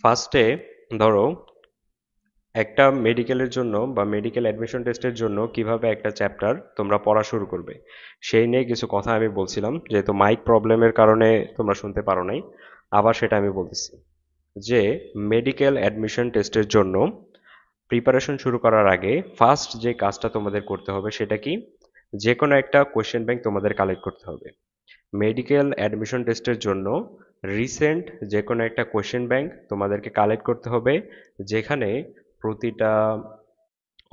ফার্স্টে ধরো একটা মেডিকেলের জন্য বা মেডিকেল অ্যাডমিশন টেস্টের জন্য কিভাবে একটা চ্যাপ্টার তোমরা পড়া শুরু করবে সেই নিয়ে কিছু কথা আমি বলছিলাম, যেহেতু মাইক প্রবলেমের কারণে তোমরা শুনতে পারো নাই। আবার সেটা আমি বলতেছি যে মেডিকেল অ্যাডমিশন টেস্টের জন্য প্রিপারেশন শুরু করার আগে ফার্স্ট যে কাজটা তোমাদের করতে হবে সেটা কি, যে কোনো একটা কোশ্চেন ব্যাংক তোমাদের কালেক্ট করতে হবে। মেডিকেল অ্যাডমিশন টেস্টের জন্য রিসেন্ট যে কোনো একটা কোশ্চেন ব্যাংক তোমাদেরকে কালেক্ট করতে হবে, যেখানে প্রতিটা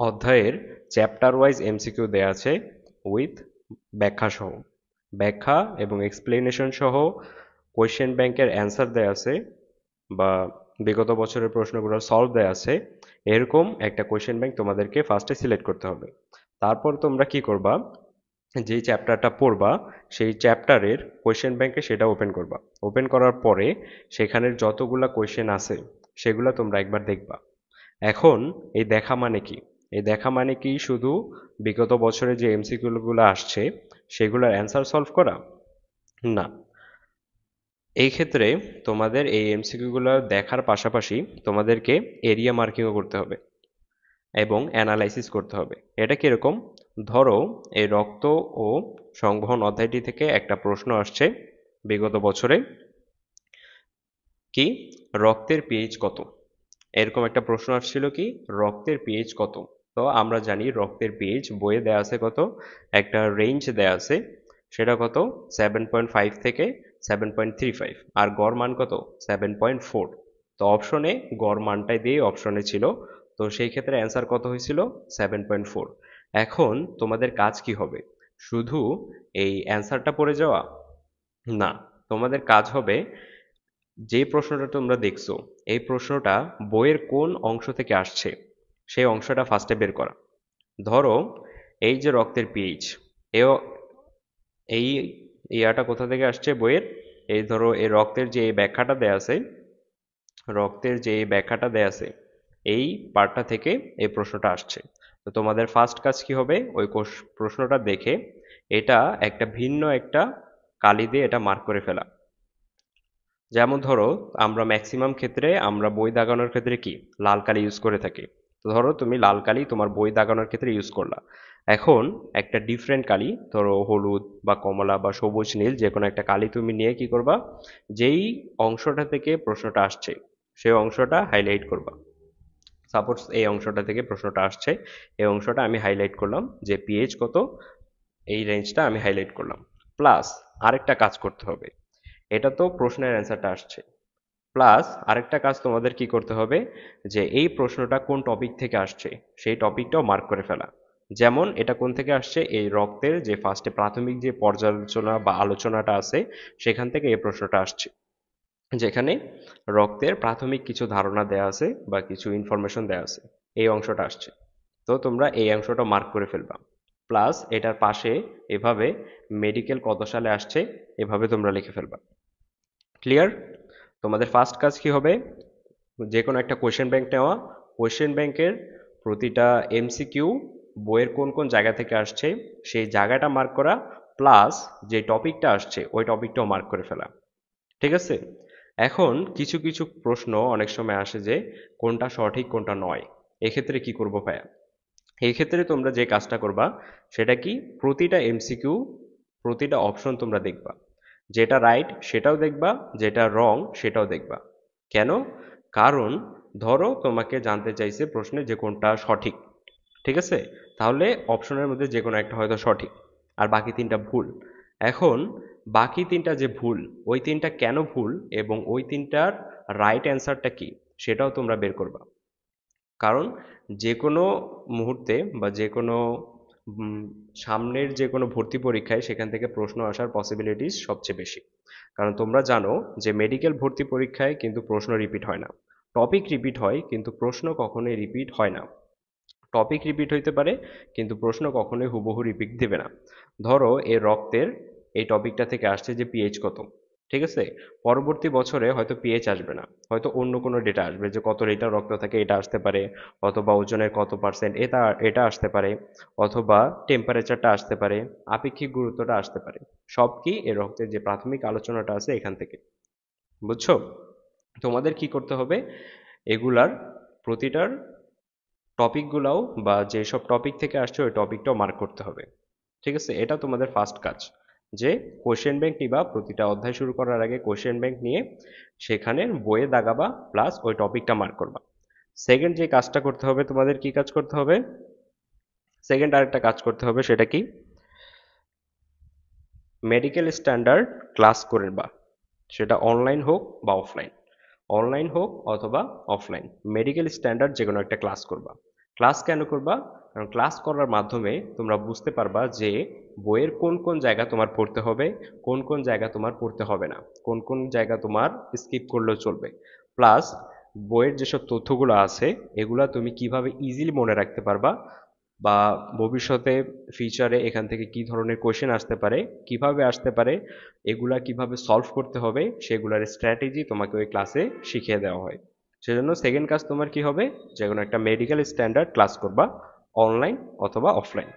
অধ্যায়ের চ্যাপ্টার ওয়াইজ এমসিকিউ দেয়া আছে উইথ ব্যাখ্যা সহ, ব্যাখ্যা এবং এক্সপ্লেনেশন সহ কোশ্চেন ব্যাংকের অ্যান্সার দেয়া আছে বা বিগত বছরের প্রশ্নগুলো সলভ দেয়া আছে। এরকম একটা কোশ্চেন ব্যাংক তোমাদেরকে ফার্স্টে সিলেক্ট করতে হবে। তারপর তোমরা কি করবা, যেই চ্যাপ্টারটা পড়বা সেই চ্যাপ্টারের কোয়েশ্চেন ব্যাংকে সেটা ওপেন করবা। ওপেন করার পরে সেখানের যতগুলা কোয়েশ্চেন আছে সেগুলো তোমরা একবার দেখবা। এখন এই দেখা মানে কি, এই দেখা মানে কি শুধু বিগত বছরে যে এমসিকিউগুলো আসছে সেগুলোর অ্যান্সার সলভ করা? না, এই ক্ষেত্রে তোমাদের এই এমসিকিউগুলো দেখার পাশাপাশি তোমাদেরকে এরিয়া মার্কিংও করতে হবে এবং অ্যানালাইসিস করতে হবে। এটা কিরকম? ধরো এই রক্ত ও সংবহন অধ্যায়টি থেকে একটা প্রশ্ন আসছে বিগত বছরে, কি রক্তের পিএইচ কত, এরকম একটা প্রশ্ন আসছিল, কি রক্তের পিএইচ কত। তো আমরা জানি রক্তের পিএইচ বইয়ে দেয়া আছে কত, একটা রেঞ্জ দেয়া আছে, সেটা কত 7.5 থেকে 7.35, আর গড় মান কত 7.4। তো অপশনে গড় মানটাই দিয়ে অপশনে ছিল, তো সেই ক্ষেত্রে অ্যান্সার কত হয়েছিল 7.4। এখন তোমাদের কাজ কি হবে, শুধু এই অ্যান্সারটা পড়ে যাওয়া? না, তোমাদের কাজ হবে যে প্রশ্নটা তোমরা দেখছো এই প্রশ্নটা বইয়ের কোন অংশ থেকে আসছে সেই অংশটা ফার্স্টে বের করা। ধরো এই যে রক্তের পিএইচ, এও এই ইয়াটা কোথা থেকে আসছে বইয়ের, এই ধরো এই রক্তের যে এই ব্যাখ্যাটা দেয়া আছে, রক্তের যে এই ব্যাখ্যাটা দেয়া আছে এই পার্টটা থেকে এই প্রশ্নটা আসছে। তো তোমাদের ফার্স্ট কাজ কি হবে, ওই প্রশ্নটা দেখে এটা একটা ভিন্ন একটা কালি দিয়ে এটা মার্ক করে ফেলা। যেমন ধরো আমরা ম্যাক্সিমাম ক্ষেত্রে আমরা বই দাগানোর ক্ষেত্রে কি লাল কালি ইউজ করে থাকি। তো ধরো তুমি লাল কালি তোমার বই দাগানোর ক্ষেত্রে ইউজ করলা। এখন একটা ডিফারেন্ট কালি, ধরো হলুদ বা কমলা বা সবুজ নীল যে কোনো একটা কালি তুমি নিয়ে কি করবা, যেই অংশটা থেকে প্রশ্নটা আসছে সেই অংশটা হাইলাইট করবা। সাপোজ এই অংশটা থেকে প্রশ্নটা আসছে, এই অংশটা আমি হাইলাইট করলাম যে পিএইচ কত, এই রেঞ্জটা আমি হাইলাইট করলাম। প্লাস আরেকটা কাজ করতে হবে, এটা তো প্রশ্নের অ্যান্সারটা আসছে, প্লাস আরেকটা কাজ তোমাদের কি করতে হবে, যে এই প্রশ্নটা কোন টপিক থেকে আসছে সেই টপিকটাও মার্ক করে ফেলা। যেমন এটা কোন থেকে আসছে, এই রক্তের যে ফার্স্টে প্রাথমিক যে পর্যালোচনা বা আলোচনাটা আছে সেখান থেকে এই প্রশ্নটা আসছে, যেখানে রক্তের প্রাথমিক কিছু ধারণা দেয়া আছে বা কিছু ইনফরমেশন দেয়া আছে, এই অংশটা আসছে। তো তোমরা এই অংশটা মার্ক করে ফেলবা। প্লাস এটার পাশে এভাবে মেডিকেল কত সালে আসছে এভাবে তোমরা লিখে ফেলবা। ক্লিয়ার? তোমাদের ফার্স্ট কাজ কি হবে, যে কোনো একটা কোশ্চেন ব্যাংক নেওয়া, কোশ্চেন ব্যাংকের প্রতিটা এমসিকিউ বইয়ের কোন কোন জায়গা থেকে আসছে সেই জায়গাটা মার্ক করা, প্লাস যে টপিকটা আসছে ওই টপিকটাও মার্ক করে ফেলা। ঠিক আছে? এখন কিছু কিছু প্রশ্ন অনেক সময় আসে যে কোনটা সঠিক কোনটা নয়, এক্ষেত্রে কি করবো ভাইয়া? এই ক্ষেত্রে তোমরা যে কাজটা করবা সেটা কি, প্রতিটা এমসিকিউ প্রতিটা অপশন তোমরা দেখবা, যেটা রাইট সেটাও দেখবা, যেটা রং সেটাও দেখবা। কেন? কারণ ধরো তোমাকে জানতে চাইছে প্রশ্নে যে কোনটা সঠিক, ঠিক আছে? তাহলে অপশনের মধ্যে যে কোনো একটা হয়তো সঠিক আর বাকি তিনটা ভুল। এখন বাকি তিনটা যে ভুল, ওই তিনটা কেন ভুল এবং ওই তিনটার রাইট অ্যান্সারটা কি সেটাও তোমরা বের করবা। কারণ যে কোনো মুহূর্তে বা যে কোনো উম, সামনের যে কোনো ভর্তি পরীক্ষায় সেখান থেকে প্রশ্ন আসার পসিবিলিটিস সবচেয়ে বেশি। কারণ তোমরা জানো যে মেডিকেল ভর্তি পরীক্ষায় কিন্তু প্রশ্ন রিপিট হয় না, টপিক রিপিট হয় কিন্তু প্রশ্ন কখনোই রিপিট হয় না। টপিক রিপিট হইতে পারে কিন্তু প্রশ্ন কখনোই হুবহু রিপিট দেবে না। ধরো এই রক্তের এই টপিকটা থেকে আসছে যে পিএইচ কত, ঠিক আছে? পরবর্তী বছরে হয়তো পিএইচ আসবে না, হয়তো অন্য কোনো ডেটা আসবে যে কত লিটার রক্ত থাকে এটা আসতে পারে, অথবা ওজনের কত পার্সেন্ট এটা এটা আসতে পারে, অথবা টেম্পারেচারটা আসতে পারে, আপেক্ষিক গুরুত্বটা আসতে পারে। সব কি এই রক্তের যে প্রাথমিক আলোচনাটা আছে এখান থেকে। বুঝছো? তোমাদের কি করতে হবে, এগুলার প্রতিটার টপিকগুলাও বা যেসব টপিক থেকে আসছে ওই টপিকটাও মার্ক করতে হবে। ঠিক আছে, এটা তোমাদের ফার্স্ট কাজ, যে কোশ্চেন ব্যাংক নিবা, প্রতিটা অধ্যায় শুরু করার আগে কোশ্চেন ব্যাংক নিয়ে সেখানে বইয়ে দাগাবা, প্লাস ওই টপিকটা মার্ক করবা। সেকেন্ড যে কাজটা করতে হবে তোমাদের, কি কাজ করতে হবে, সেকেন্ড আরেকটা কাজ করতে হবে, সেটা কি, মেডিকেল স্ট্যান্ডার্ড ক্লাস করবা, সেটা অনলাইন হোক বা অফলাইন, অনলাইন হোক অথবা অফলাইন, মেডিকেল স্ট্যান্ডার্ড যে কোনো একটা ক্লাস করবা। ক্লাস কেন করবা, কারণ ক্লাস করার মাধ্যমে তোমরা বুঝতে পারবা যে বইয়ের কোন কোন জায়গা তোমার পড়তে হবে, কোন কোন জায়গা তোমার পড়তে হবে না, কোন কোন জায়গা তোমার স্কিপ করলেও চলবে। প্লাস বইয়ের যেসব তথ্যগুলো আছে এগুলা তুমি কিভাবে ইজিলি মনে রাখতে পারবা, বা ভবিষ্যতে ফিউচারে এখান থেকে কি ধরনের কোশ্চেন আসতে পারে, কিভাবে আসতে পারে, এগুলা কিভাবে সলভ করতে হবে, সেগুলার স্ট্র্যাটেজি তোমাকে ওই ক্লাসে শিখিয়ে দেওয়া হয়। সেজন্য সেকেন্ড কাজ তোমার কি হবে, যে কোনো একটা মেডিকেল স্ট্যান্ডার্ড ক্লাস করবা, অনলাইন অথবা অফলাইন।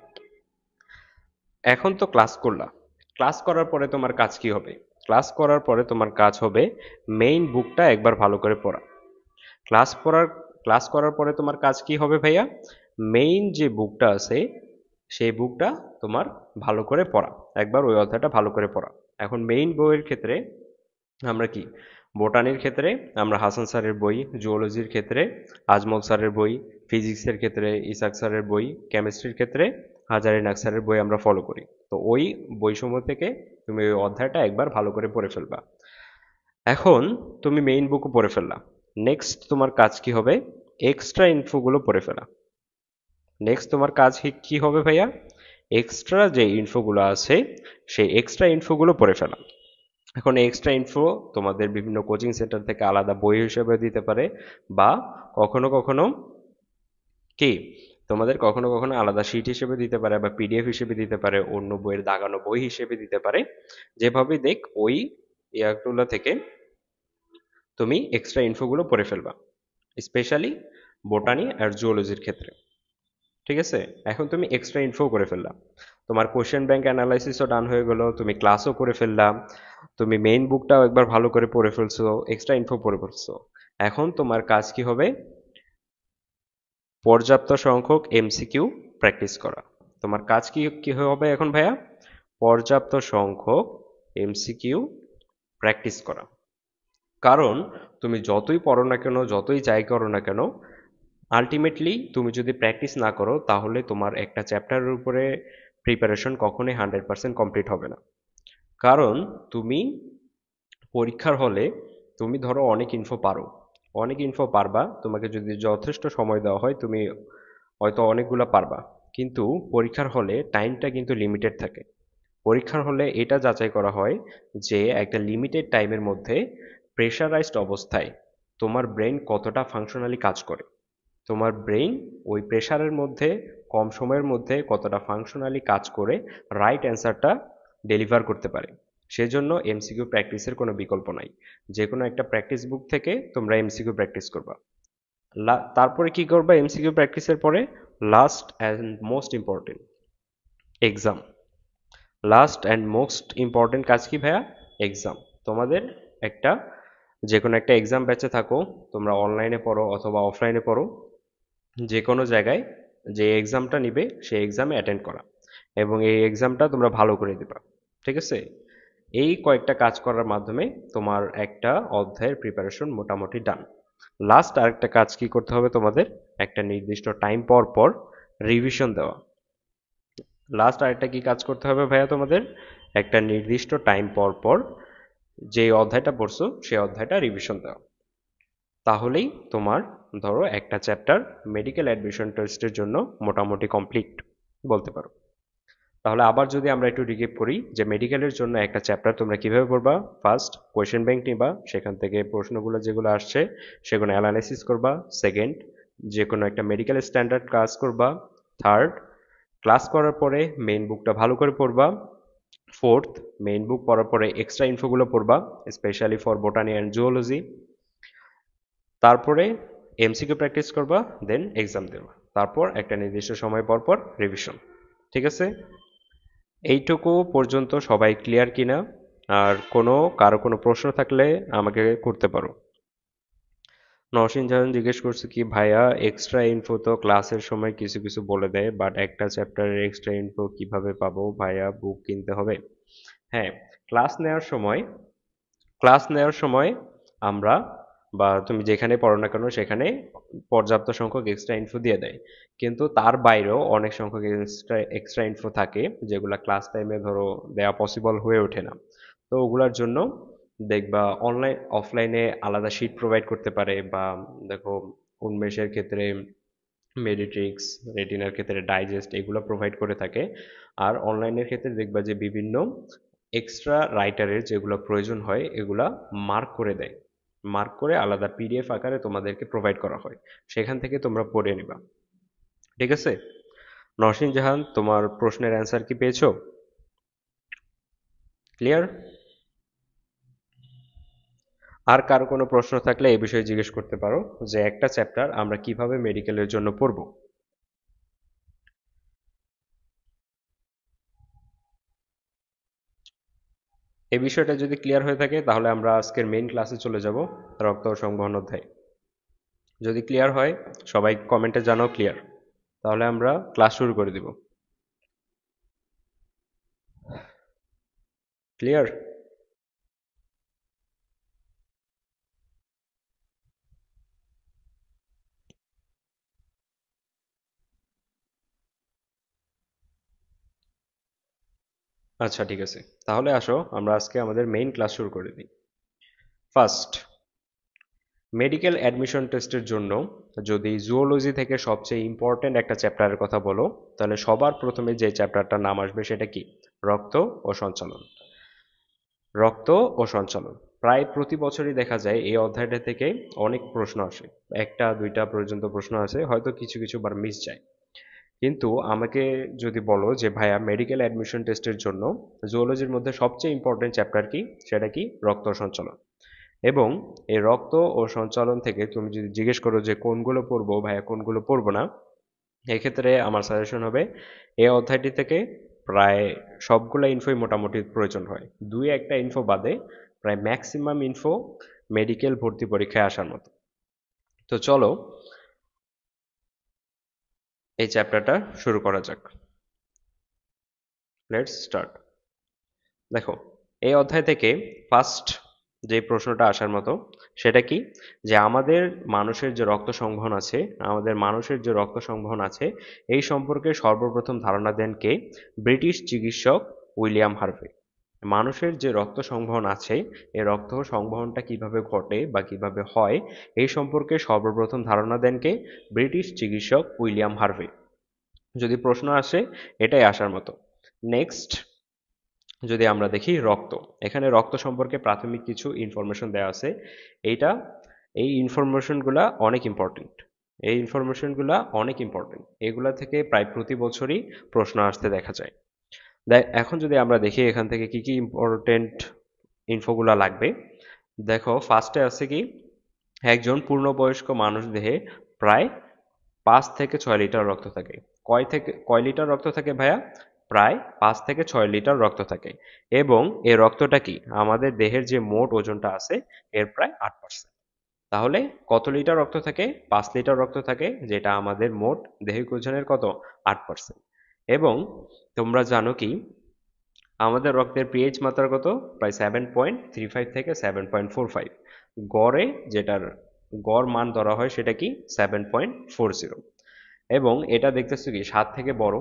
এখন তো ক্লাস করলা, ক্লাস করার পরে তোমার কাজ কি হবে, ক্লাস করার পরে তোমার কাজ হবে মেইন বুকটা একবার ভালো করে পড়া। ক্লাস পড়ার ক্লাস করার পরে তোমার কাজ কি হবে ভাইয়া, মেইন যে বুকটা আছে সেই বুকটা তোমার ভালো করে পড়া, একবার ওই অধ্যায়টা ভালো করে পড়া। এখন মেইন বইয়ের ক্ষেত্রে আমরা কি, বোটানির ক্ষেত্রে আমরা হাসান স্যারের বই, জুওলজির ক্ষেত্রে আজমল স্যারের বই, ফিজিক্সের ক্ষেত্রে ইসাক স্যারের বই, কেমিস্ট্রির ক্ষেত্রে হাজারি নাগ স্যারের বই আমরা ফলো করি। তো ওই বইসমূহ থেকে তুমি ওই অধ্যায়টা একবার ভালো করে পড়ে ফেলবা। এখন তুমি মেইন বুকও পড়ে ফেললা, নেক্সট তোমার কাজ কি হবে, এক্সট্রা ইনফোগুলো পড়ে ফেলা। নেক্সট তোমার কাজ কি হবে ভাইয়া, এক্সট্রা যে ইনফোগুলো আছে সেই এক্সট্রা ইনফোগুলো পড়ে ফেলা। এখন এক্সট্রা ইনফো তোমাদের বিভিন্ন কোচিং সেন্টার থেকে আলাদা বই হিসেবে দিতে পারে, বা কখনো কখনো কি তোমাদের কখনো কখনো আলাদা শিট হিসেবে দিতে পারে, বা পিডিএফ হিসেবে দিতে পারে, অন্য বইয়ের দাগানো বই হিসেবে দিতে পারে। যেভাবে দেখ ওই ইয়াগুলো থেকে তুমি এক্সট্রা ইনফোগুলো পড়ে ফেলবা, স্পেশালি বোটানি আর জুওলজির ক্ষেত্রে। ঠিক আছে, এখন তুমি এক্সট্রা ইনফো করে ফেললাম, তোমার কোশ্চেন ব্যাংক অ্যানালাইসিসও ডান হয়ে গেল, তুমি ক্লাসও করে ফেললাম, তুমি মেইন বুকটাও একবার ভালো করে পড়ে ফেলছো, এক্সট্রা ইনফো পড়ে ফেলছো। এখন তোমার কাজ কি হবে, পর্যাপ্ত সংখ্যক এমসিকিউ প্র্যাকটিস করা। তোমার কাজ কি কি হবে এখন ভাইয়া, পর্যাপ্ত সংখ্যক এমসিকিউ প্র্যাকটিস করা। কারণ তুমি যতই পড়ো না কেন, যতই যাই করো না কেন, আলটিমেটলি তুমি যদি প্র্যাকটিস না করো তাহলে তোমার একটা চ্যাপ্টারের উপরে প্রিপারেশন কখনোই 100% কমপ্লিট হবে না। কারণ তুমি পরীক্ষার হলে তুমি ধরো অনেক ইনফো পারো, অনেক ইনফো পারবা, তোমাকে যদি যথেষ্ট সময় দেওয়া হয় তুমি হয়তো অনেকগুলো পারবা, কিন্তু পরীক্ষার হলে টাইমটা কিন্তু লিমিটেড থাকে। পরীক্ষার হলে এটা যাচাই করা হয় যে একটা লিমিটেড টাইমের মধ্যে প্রেশারাইজড অবস্থায় তোমার ব্রেন কতটা ফাংশনালি কাজ করে, তোমার ব্রেইন ওই প্রেশারের মধ্যে কম সময়ের মধ্যে কতটা ফাংশনালি কাজ করে রাইট অ্যান্সারটা ডেলিভার করতে পারে। সেজন্য এমসিকিউ প্র্যাকটিসের কোনো বিকল্প নাই, যে কোনো একটা প্র্যাকটিস বুক থেকে তোমরা এমসিকিউ প্র্যাকটিস করবা। তারপরে কি করবা এমসিকিউ প্র্যাকটিসের পরে, last and most important, exam. Last and most important কাজ কি ভাইয়া, এক্সাম। তোমাদের একটা যে কোনো একটা এক্সাম ব্যাচে থাকো, তোমরা অনলাইনে পড়ো অথবা অফলাইনে পড়ো, যে কোনো জায়গায় যে এক্সামটা নিবে সেই এক্সামে অ্যাটেন্ড করা, এবং এই এক্সামটা তোমরা ভালো করে দিবা। ঠিক আছে, এই কয়েকটা কাজ করার মাধ্যমে তোমার একটা অধ্যায়ের প্রিপারেশন মোটামুটি ডান। লাস্ট আরেকটা কাজ কি করতে হবে তোমাদের, একটা নির্দিষ্ট টাইম পর পর রিভিশন দেওয়া। লাস্ট আরেকটা কি কাজ করতে হবে ভাইয়া তোমাদের, একটা নির্দিষ্ট টাইম পর পর যে অধ্যায়টা পড়ছো সেই অধ্যায়টা রিভিশন দেওয়া। তাহলেই তোমার ধরো একটা চ্যাপ্টার মেডিকেল অ্যাডমিশন টেস্টের জন্য মোটামুটি কমপ্লিট বলতে পারো। তাহলে আবার যদি আমরা একটু রিকেপ করি যে মেডিকেলের জন্য একটা চ্যাপ্টার তোমরা কিভাবে পড়বা, ফার্স্ট কোয়েশ্চেন ব্যাংক নিবা, সেখান থেকে প্রশ্নগুলো যেগুলো আসছে সেগুলো অ্যানালাইসিস করবা। সেকেন্ড, যে কোনো একটা মেডিকেল স্ট্যান্ডার্ড ক্লাস করবা। থার্ড, ক্লাস করার পরে মেইন বুকটা ভালো করে পড়বা। ফোর্থ, মেইন বুক পড়ার পরে এক্সট্রা ইনফোগুলো পড়বা, specially for botany and zoology. তারপরে এমসিকিউ প্র্যাকটিস করবা, দেন এক্সাম দেবা, তারপর একটা নির্দিষ্ট সময় পর পর রিভিশন। ঠিক আছে, এইটুকু পর্যন্ত সবাই ক্লিয়ার কিনা? আর কারো কোনো প্রশ্ন থাকলে আমাকে করতে পারো। নওশিন জাহান জিজ্ঞেস করছে কি ভাইয়া এক্সট্রা ইনফো তো ক্লাসের সময় কিছু কিছু বলে দেয়, বাট একটা চ্যাপ্টারের এক্সট্রা ইনফো কিভাবে পাবো ভাইয়া, বুক কিনতে হবে? হ্যাঁ, ক্লাস নেওয়ার সময় ক্লাস নেওয়ার সময় আমরা বা তুমি যেখানে পড়ো না কেন সেখানে পর্যাপ্ত সংখ্যক এক্সট্রা ইনফো দিয়ে দেয়, কিন্তু তার বাইরেও অনেক সংখ্যক এক্সট্রা ইনফো থাকে যেগুলা ক্লাস টাইমে ধরো দেওয়া পসিবল হয়ে ওঠে না। তো ওগুলার জন্য দেখবা অনলাইন অফলাইনে আলাদা শিট প্রোভাইড করতে পারে, বা দেখো উন্মেষের ক্ষেত্রে মেডিট্রিক্স, রেটিনার ক্ষেত্রে ডাইজেস্ট এগুলো প্রোভাইড করে থাকে। আর অনলাইনের ক্ষেত্রে দেখবা যে বিভিন্ন এক্সট্রা রাইটারের যেগুলো প্রয়োজন হয় এগুলা মার্ক করে দেয়, মার্ক করে আলাদা পিডিএফ আকারে তোমাদেরকে প্রোভাইড করা হয়, সেখান থেকে তোমরা পড়ে নিবা। ঠিক আছে? নওশিন জাহান, তোমার প্রশ্নের অ্যান্সার কি পেয়েছো? ক্লিয়ার? আর কারো কোনো প্রশ্ন থাকলে এই বিষয়ে জিজ্ঞেস করতে পারো, যে একটা চ্যাপ্টার আমরা কিভাবে মেডিকেলের জন্য পড়বো। এই বিষয়টা যদি ক্লিয়ার হয়ে থাকে তাহলে আমরা আজকের মেইন ক্লাসে চলে যাব, রক্ত ও সংবহন অধ্যায়। যদি ক্লিয়ার হয় সবাই কমেন্টে জানাও ক্লিয়ার, তাহলে আমরা ক্লাস শুরু করে দিব। ক্লিয়ার? আচ্ছা ঠিক আছে, তাহলে আসো আমরা আজকে আমাদের মেইন ক্লাস শুরু করে দিই। ফার্স্ট, মেডিকেল অ্যাডমিশন টেস্টের জন্য যদি জুওলজি থেকে সবচেয়ে ইম্পর্ট্যান্ট একটা চ্যাপ্টারের কথা বলো, তাহলে সবার প্রথমে যে চ্যাপ্টারটার নাম আসবে সেটা কি? রক্ত ও সঞ্চালন। রক্ত ও সঞ্চালন প্রায় প্রতি বছরই দেখা যায় এই অধ্যায়টা থেকে অনেক প্রশ্ন আসে, একটা দুইটা পর্যন্ত প্রশ্ন আসে, হয়তো কিছু কিছু বার মিস যায়। কিন্তু আমাকে যদি বলো যে ভাইয়া মেডিকেল অ্যাডমিশন টেস্টের জন্য জুওলজির মধ্যে সবচেয়ে ইম্পর্টেন্ট চ্যাপ্টার কি, সেটা কি? রক্ত ও সঞ্চালন। এবং এই রক্ত ও সঞ্চালন থেকে তুমি যদি জিজ্ঞেস করো যে কোনগুলো পড়বো ভাইয়া কোনগুলো পড়বো না, এক্ষেত্রে আমার সাজেশন হবে এই অধ্যায়টি থেকে প্রায় সবগুলো ইনফোই মোটামুটি প্রয়োজন হয়, দুই একটা ইনফো বাদে প্রায় ম্যাক্সিমাম ইনফো মেডিকেল ভর্তি পরীক্ষায় আসার মতো। তো চলো এই চ্যাপ্টারটা শুরু করা যাক। Let's start. দেখো, এই অধ্যায় থেকে ফার্স্ট যে প্রশ্নটা আসার মতো সেটা কি, যে আমাদের মানুষের যে রক্ত সংবহন আছে, এই সম্পর্কে সর্বপ্রথম ধারণা দেন কে? ব্রিটিশ চিকিৎসক উইলিয়াম হার্ভে। মানুষের যে রক্ত সংবহন আছে, এই রক্ত সংবহনটা কিভাবে ঘটে বা কিভাবে হয় এই সম্পর্কে সর্বপ্রথম ধারণা দেন কে? ব্রিটিশ চিকিৎসক উইলিয়াম হার্ভে। যদি প্রশ্ন আসে এটাই আসার মতো। নেক্সট, যদি আমরা দেখি রক্ত, এখানে রক্ত সম্পর্কে প্রাথমিক কিছু ইনফরমেশন দেওয়া আছে। এইটা এই ইনফরমেশনগুলা অনেক ইম্পর্টেন্ট, এগুলা থেকে প্রায় প্রতি বছরই প্রশ্ন আসতে দেখা যায়। এখন যদি আমরা দেখি এখান থেকে কি কি ইম্পর্টেন্ট ইনফোগুলা লাগবে। দেখো ফার্স্টে আছে কি, একজন পূর্ণবয়স্ক মানুষ দেহে প্রায় 5 থেকে 6 লিটার রক্ত থাকে। কয় লিটার রক্ত থাকে ভাইয়া? প্রায় 5 থেকে 6 লিটার রক্ত থাকে। এবং এই রক্তটা কি আমাদের দেহের যে মোট ওজনটা আছে এর প্রায় 8%। তাহলে কত লিটার রক্ত থাকে? 5 লিটার রক্ত থাকে, যেটা আমাদের মোট দেহিক ওজনের কত? 8%। এবং তোমরা জানো কি আমাদের রক্তের পিএইচ মাত্রা কত? প্রায় 7.35 থেকে 7.45। গড়ে যেটার গড় মান ধরা হয় সেটা কি? 7.40। এবং এটা দেখতেছো কি 7 থেকে বড়,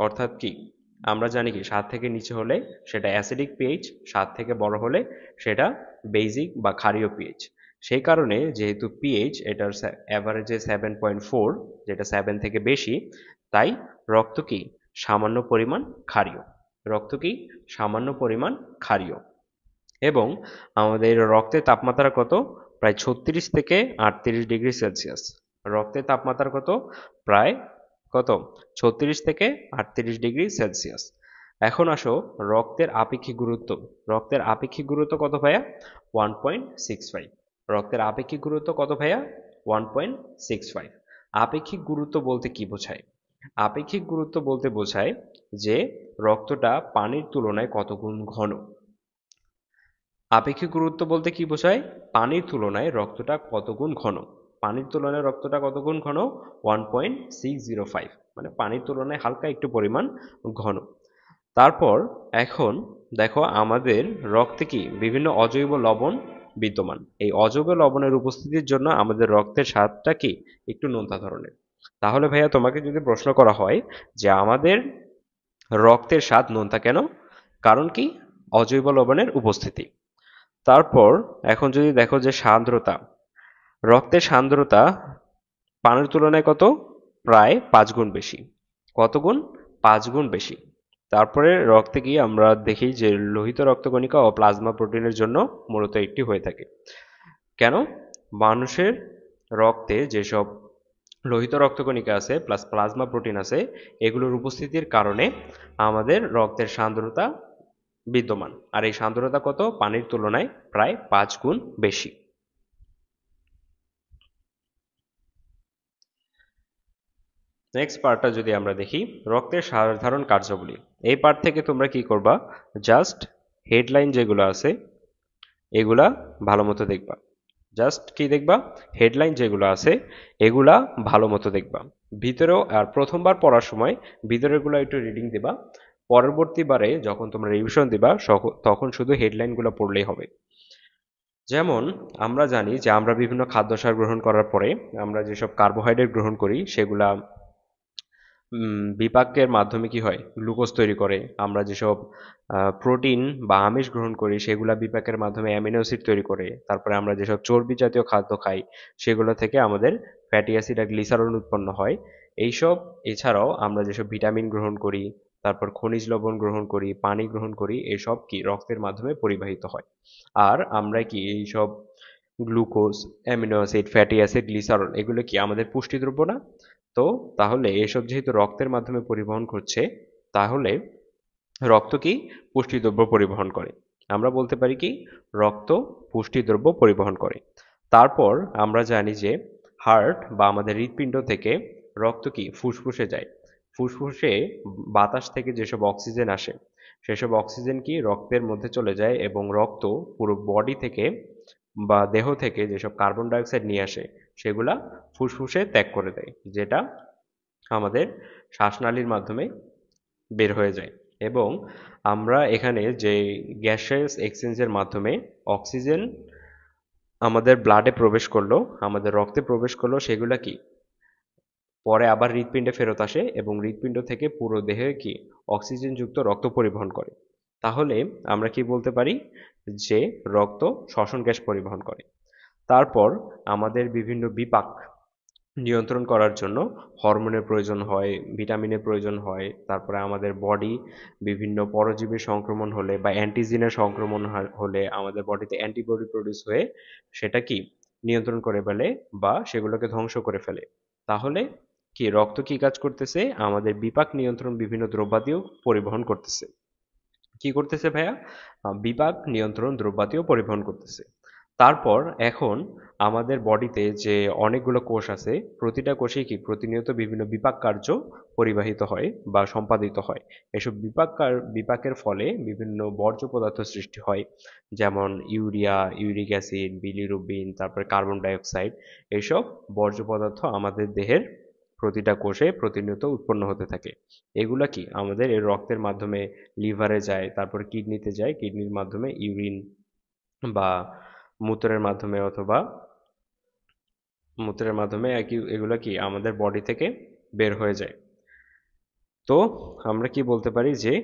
অর্থাৎ কি আমরা জানি কি 7 থেকে নিচে হলে সেটা অ্যাসিডিক পিএইচ, 7 থেকে বড় হলে সেটা বেসিক বা ক্ষারীয় পিএইচ। সেই কারণে যেহেতু পিএইচ এটার অ্যাভারেজে 7.4, যেটা 7 থেকে বেশি, তাই রক্ত কি সামান্য পরিমাণ ক্ষারীয়, রক্ত কি সামান্য পরিমাণ ক্ষারীয়। এবং আমাদের রক্তের তাপমাত্রা কত? প্রায় 36 থেকে 38 ডিগ্রি সেলসিয়াস। রক্তের তাপমাত্রা কত? প্রায় কত? 36 থেকে 38 ডিগ্রি সেলসিয়াস। এখন আসো রক্তের আপেক্ষিক গুরুত্ব কত ভাইয়া? 1.65। রক্তের আপেক্ষিক গুরুত্ব কত ভাইয়া? 1.65। আপেক্ষিক গুরুত্ব বলতে কি বোঝায়? আপেক্ষিক গুরুত্ব বলতে বোঝায় যে রক্তটা পানির তুলনায় কত গুণ ঘন। আপেক্ষিক গুরুত্ব বলতে কি বোঝায়? পানির তুলনায় রক্তটা কত গুণ ঘন। পানির তুলনায় রক্তটা কত গুণ ঘন? 1.605, মানে পানির তুলনায় হালকা একটু পরিমাণ ঘন। তারপর এখন দেখো আমাদের রক্তে কি বিভিন্ন অজৈব লবণ বিদ্যমান। এই অজৈব লবণের উপস্থিতির জন্য আমাদের রক্তের স্বাদটা কি একটু নোনতা ধরনের। তাহলে ভাইয়া তোমাকে যদি প্রশ্ন করা হয় যে আমাদের রক্তের স্বাদ নোনতা কেন, কারণ কি? অজৈব লবণের উপস্থিতি। তারপর এখন যদি দেখো যে সান্দ্রতা, রক্তের সান্দ্রতা পানির তুলনায় কত? প্রায় 5 গুণ বেশি। কত গুণ? 5 গুণ বেশি। তারপরে রক্তে গিয়ে আমরা দেখি যে লোহিত রক্তকণিকা ও প্লাজমা প্রোটিনের জন্য মূলত একটি হয়ে থাকে। কেন? মানুষের রক্তে যেসব লোহিত রক্তকণিকা আছে প্লাস প্লাজমা প্রোটিন আছে, এগুলোর উপস্থিতির কারণে আমাদের রক্তের সান্দ্রতা বিদ্যমান। আর এই সান্দ্রতা কত? পানির তুলনায় প্রায় 5 গুণ বেশি। নেক্সট পার্টটা যদি আমরা দেখি, রক্তের সাধারণ কার্যাবলী। এই পার্ট থেকে তোমরা কি করবা? জাস্ট হেডলাইন যেগুলো আছে এগুলা ভালো মতো দেখবা। জাস্ট কি দেখবা? হেডলাইন যেগুলো আছে এগুলা ভালো মতো দেখবা। ভিতরেও আর প্রথমবার পড়ার সময় ভিতরেরগুলো একটু রিডিং দিবা। পরবর্তীবারে যখন তোমরা রিভিশন দিবা তখন শুধু হেডলাইনগুলো পড়লেই হবে। যেমন আমরা জানি যে আমরা বিভিন্ন খাদ্যসার গ্রহণ করার পরে আমরা যেসব কার্বোহাইড্রেট গ্রহণ করি সেগুলা বিপাকের মাধ্যমে কি হয়? গ্লুকোজ তৈরি করে। আমরা যেসব প্রোটিন বা আমিষ গ্রহণ করি সেগুলা বিপাকের মাধ্যমে অ্যামিনো অ্যাসিড তৈরি করে। তারপরে আমরা যেসব চর্বি জাতীয় খাদ্য খাই সেগুলো থেকে আমাদের ফ্যাটি অ্যাসিড আর গ্লিসারল উৎপন্ন হয়। এইসব এছাড়াও আমরা যেসব ভিটামিন গ্রহণ করি, তারপর খনিজ লবণ গ্রহণ করি, পানি গ্রহণ করি, এসব কি রক্তের মাধ্যমে পরিবাহিত হয়। আর আমরা কি এইসব glucose, amino acid, fatty acid, glycerol এগুলো কি আমাদের পুষ্টিদ্রব্য না? তো তাহলে এসব যেহেতু রক্তের মাধ্যমে পরিবহন করছে, তাহলে রক্ত কি পুষ্টিদ্রব্য পরিবহন করে। আমরা বলতে পারি কি রক্ত পুষ্টিদ্রব্য পরিবহন করে। তারপর আমরা জানি যে হার্ট বা আমাদের হৃৎপিণ্ড থেকে রক্ত কি ফুসফুসে যায়। ফুসফুসে বাতাস থেকে যেসব অক্সিজেন আসে সেসব অক্সিজেন কি রক্তের মধ্যে চলে যায় এবং রক্ত পুরো বডি থেকে বা দেহ থেকে যেসব কার্বন ডাইঅক্সাইড নিয়ে আসে সেগুলা ফুসফুসে ত্যাগ করে দেয়, যেটা আমাদের শ্বাসনালীর মাধ্যমে বের হয়ে যায়। এবং আমরা এখানে যে গ্যাসেস এক্সচেঞ্জের মাধ্যমে অক্সিজেন আমাদের ব্লাডে প্রবেশ করলো, আমাদের রক্তে প্রবেশ করলো, সেগুলা কি পরে আবার হৃৎপিণ্ডে ফেরত আসে এবং হৃৎপিণ্ড থেকে পুরো দেহে কি অক্সিজেনযুক্ত রক্ত পরিবহন করে। তাহলে আমরা কি বলতে পারি যে রক্ত শ্বসন গ্যাস পরিবহন করে। তারপর আমাদের বিভিন্ন বিপাক নিয়ন্ত্রণ করার জন্য হরমোনের প্রয়োজন হয়, ভিটামিনের প্রয়োজন হয়। তারপরে আমাদের বডি বিভিন্ন পরজীবীর সংক্রমণ হলে বা অ্যান্টিজেনের সংক্রমণ হলে আমাদের বডিতে অ্যান্টিবডি প্রডিউস হয়ে সেটা কি নিয়ন্ত্রণ করে ফেলে বা সেগুলোকে ধ্বংস করে ফেলে। তাহলে কি রক্ত কি কাজ করতেছে? আমাদের বিপাক নিয়ন্ত্রণ বিভিন্ন দ্রব্যাদিও পরিবহন করতেছে। কি করতেছে ভাইয়া? বিপাক নিয়ন্ত্রণ দ্রব্যাদিও পরিবহন করতেছে। তারপর এখন আমাদের বডিতে যে অনেকগুলো কোষ আছে, প্রতিটা কোষেই কি প্রতিনিয়ত বিভিন্ন বিপাক কার্য পরিবাহিত হয় বা সম্পাদিত হয়। এসব বিপাকের ফলে বিভিন্ন বর্জ্য পদার্থ সৃষ্টি হয়, যেমন ইউরিয়া, ইউরিক অ্যাসিড, বিলিরুবিন, তারপরে কার্বন ডাইঅক্সাইড। এসব বর্জ্য পদার্থ আমাদের দেহের প্রতিটা কোষে প্রতিনিয়ত উৎপন্ন হতে থাকে। এগুলা কি আমাদের এই রক্তের মাধ্যমে লিভারে যায়, তারপর কিডনিতে যায়, কিডনির মাধ্যমে ইউরিন বা মূত্রের মাধ্যমে অথবা মূত্রের মাধ্যমে একই এগুলো কি আমাদের বডি থেকে বের হয়ে যায়। তো আমরা কি বলতে পারি যে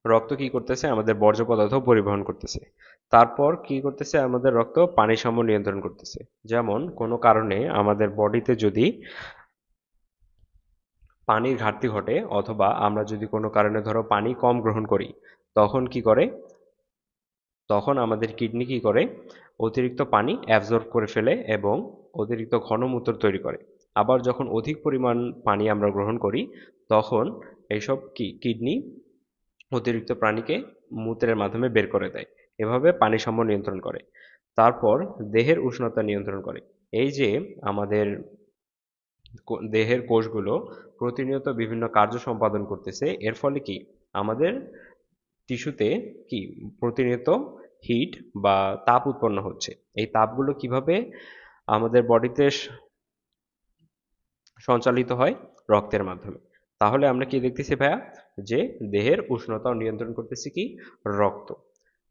রক্ত কি করতেছে? আমাদের বর্জ্য পদার্থ পরিবহন করতেছে। তারপর কি করতেছে? আমাদের রক্ত পানি সাম্য নিয়ন্ত্রণ করতেছে। যেমন কোনো কারণে আমাদের বডিতে যদি পানির ঘাটতি ঘটে অথবা আমরা যদি কোনো কারণে ধরো পানি কম গ্রহণ করি, তখন কি করে? তখন আমাদের কিডনি কি করে? অতিরিক্ত পানি অ্যাবজর্ব করে ফেলে এবং অতিরিক্ত ঘনমূত্র তৈরি করে। আবার যখন অধিক পরিমাণ পানি আমরা গ্রহণ করি তখন এইসব কি কিডনি অতিরিক্ত পানিকে মূত্রের মাধ্যমে বের করে দেয়। এভাবে পানি সাম্য নিয়ন্ত্রণ করে। তারপর দেহের উষ্ণতা নিয়ন্ত্রণ করে। এই যে আমাদের দেহের কোষগুলো প্রতিনিয়ত বিভিন্ন কার্য সম্পাদন করতেছে, এর ফলে কি আমাদের টিস্যুতে কি প্রতিনিয়ত হিট বা তাপ উৎপন্ন হচ্ছে। এই তাপগুলো কিভাবে আমাদের বডিতে সঞ্চালিত হয় রক্তের মাধ্যমে। তাহলে আমরা কি দেখতেছি ভাইয়া, যে দেহের উষ্ণতা নিয়ন্ত্রণ করতেছি কি, রক্ত।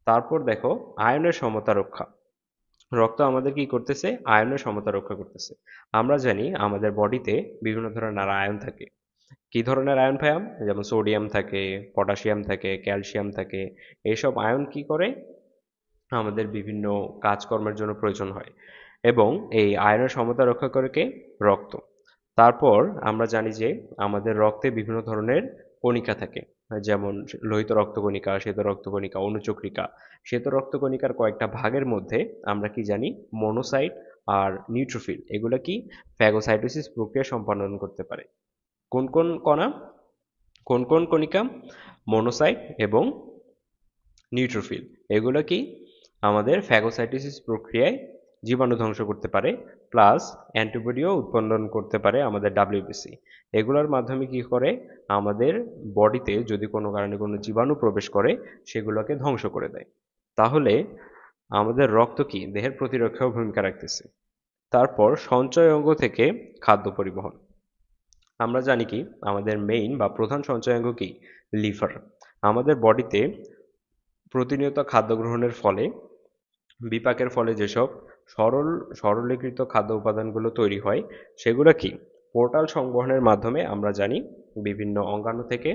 তারপর দেখো আয়নের সমতা রক্ষা। রক্ত আমাদের কি করতেছে, আয়নের সমতা রক্ষা করতেছে। আমরা জানি আমাদের বডিতে বিভিন্ন ধরনের আয়ন থাকে। কি ধরনের আয়ন ভাইয়া? যেমন সোডিয়াম থাকে, পটাশিয়াম থাকে, ক্যালসিয়াম থাকে। এইসব আয়ন কি করে, আমাদের বিভিন্ন কাজকর্মের জন্য প্রয়োজন হয়। এবং এই আয়নের সমতা রক্ষা করে কে, রক্ত। তারপর আমরা জানি যে আমাদের রক্তে বিভিন্ন ধরনের কণিকা থাকে, যেমন লোহিত রক্তকণিকা, শ্বেত রক্তকণিকা, অনুচক্রিকা। শ্বেত রক্তকণিকার কয়েকটা ভাগের মধ্যে আমরা কি জানি, মনোসাইট আর নিউট্রোফিল, এগুলো কি ফ্যাগোসাইটোসিস প্রক্রিয়া সম্পাদন করতে পারে। কোন কোন কণা, কোন কোন কণিকা? মনোসাইট এবং নিউট্রোফিল। এগুলো কি আমাদের ফ্যাগোসাইটোসিস প্রক্রিয়ায় জীবাণু ধ্বংস করতে পারে, প্লাস অ্যান্টিবডিও উৎপন্ন করতে পারে আমাদের ডাব্লিউবিসি। এগুলোর মাধ্যমে কি করে, আমাদের বডিতে যদি কোনো কারণে কোনো জীবাণু প্রবেশ করে সেগুলোকে ধ্বংস করে দেয়। তাহলে আমাদের রক্ত কি দেহের প্রতিরক্ষাও ভূমিকা রাখতেছে। তারপর সঞ্চয় অঙ্গ থেকে খাদ্য পরিবহন। আমরা জানি কি আমাদের মেইন বা প্রধান সঞ্চয়াঙ্গ কি, লিভার। আমাদের বডিতে প্রতিনিয়ত খাদ্য গ্রহণের ফলে, বিপাকের ফলে যেসব সরলীকৃত খাদ্য উপাদানগুলো তৈরি হয়, সেগুলো কি পোর্টাল সংবহনের মাধ্যমে আমরা জানি বিভিন্ন অঙ্গাণু থেকে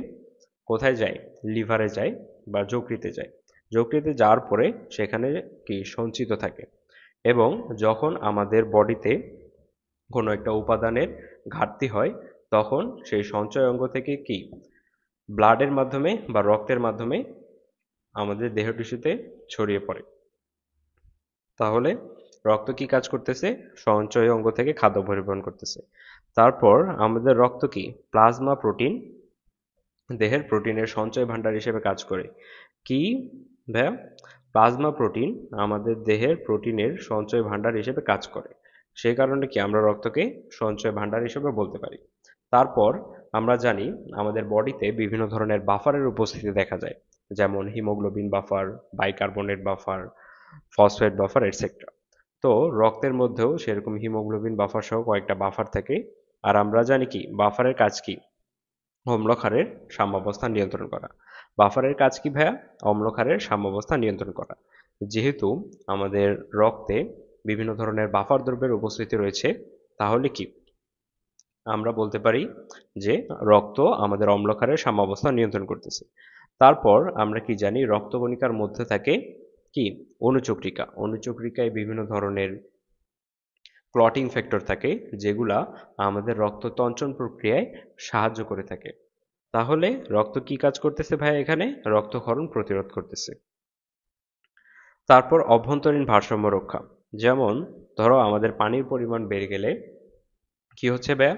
কোথায় যায়, লিভারে যায় বা যকৃতে যায়। যকৃতে যাওয়ার পরে সেখানে কি সঞ্চিত থাকে। এবং যখন আমাদের বডিতে কোনো একটা উপাদানের ঘাটতি হয়, তখন সেই সঞ্চয় অঙ্গ থেকে কি ব্লাডের মাধ্যমে বা রক্তের মাধ্যমে আমাদের দেহ টিস্যুতে ছড়িয়ে পড়ে। তাহলে রক্ত কি কাজ করতেছে, সঞ্চয় অঙ্গ থেকে খাদ্য পরিবহন করতেছে। তারপর আমাদের রক্ত কি প্লাজমা প্রোটিন, দেহের প্রোটিনের সঞ্চয় ভাণ্ডার হিসেবে কাজ করে। কি ভাইয়া? প্লাজমা প্রোটিন আমাদের দেহের প্রোটিনের সঞ্চয় ভাণ্ডার হিসেবে কাজ করে। সেই কারণে কি আমরা রক্তকে সঞ্চয় ভাণ্ডার হিসেবে বলতে পারি। তারপর আমরা জানি আমাদের বডিতে বিভিন্ন ধরনের বাফারের উপস্থিতি দেখা যায়, যেমন haemoglobin buffer, bicarbonate buffer, phosphate buffer etcetera. তো রক্তের মধ্যেও সেরকম হিমোগ্লোবিন বাফার সহ কয়েকটা বাফার থাকে। আর আমরা জানি কি বাফারের কাজ কি, অম্লক্ষারের সাম্যাবস্থা নিয়ন্ত্রণ করা। বাফারের কাজ কি ভাইয়া? অম্লক্ষারের সাম্যাবস্থা নিয়ন্ত্রণ করা। যেহেতু আমাদের রক্তে বিভিন্ন ধরনের বাফার দ্রব্যের উপস্থিতি রয়েছে, তাহলে কি আমরা বলতে পারি যে রক্ত আমাদের অম্লক্ষারের সাম্যাবস্থা নিয়ন্ত্রণ করতেছে। তারপর আমরা কি জানি, রক্তকণিকার মধ্যে থাকে কি অনুচক্রিকা। অনুচক্রিকায় বিভিন্ন ধরনের ক্লটিং ফ্যাক্টর থাকে, যেগুলা আমাদের রক্ত তঞ্চন প্রক্রিয়ায় সাহায্য করে থাকে। তাহলে রক্ত কি কাজ করতেছে ভাই, এখানে রক্তক্ষরণ প্রতিরোধ করতেছে। তারপর অভ্যন্তরীণ ভারসাম্য রক্ষা। যেমন ধরো আমাদের পানির পরিমাণ বেড়ে গেলে কি হচ্ছে ভাইয়া,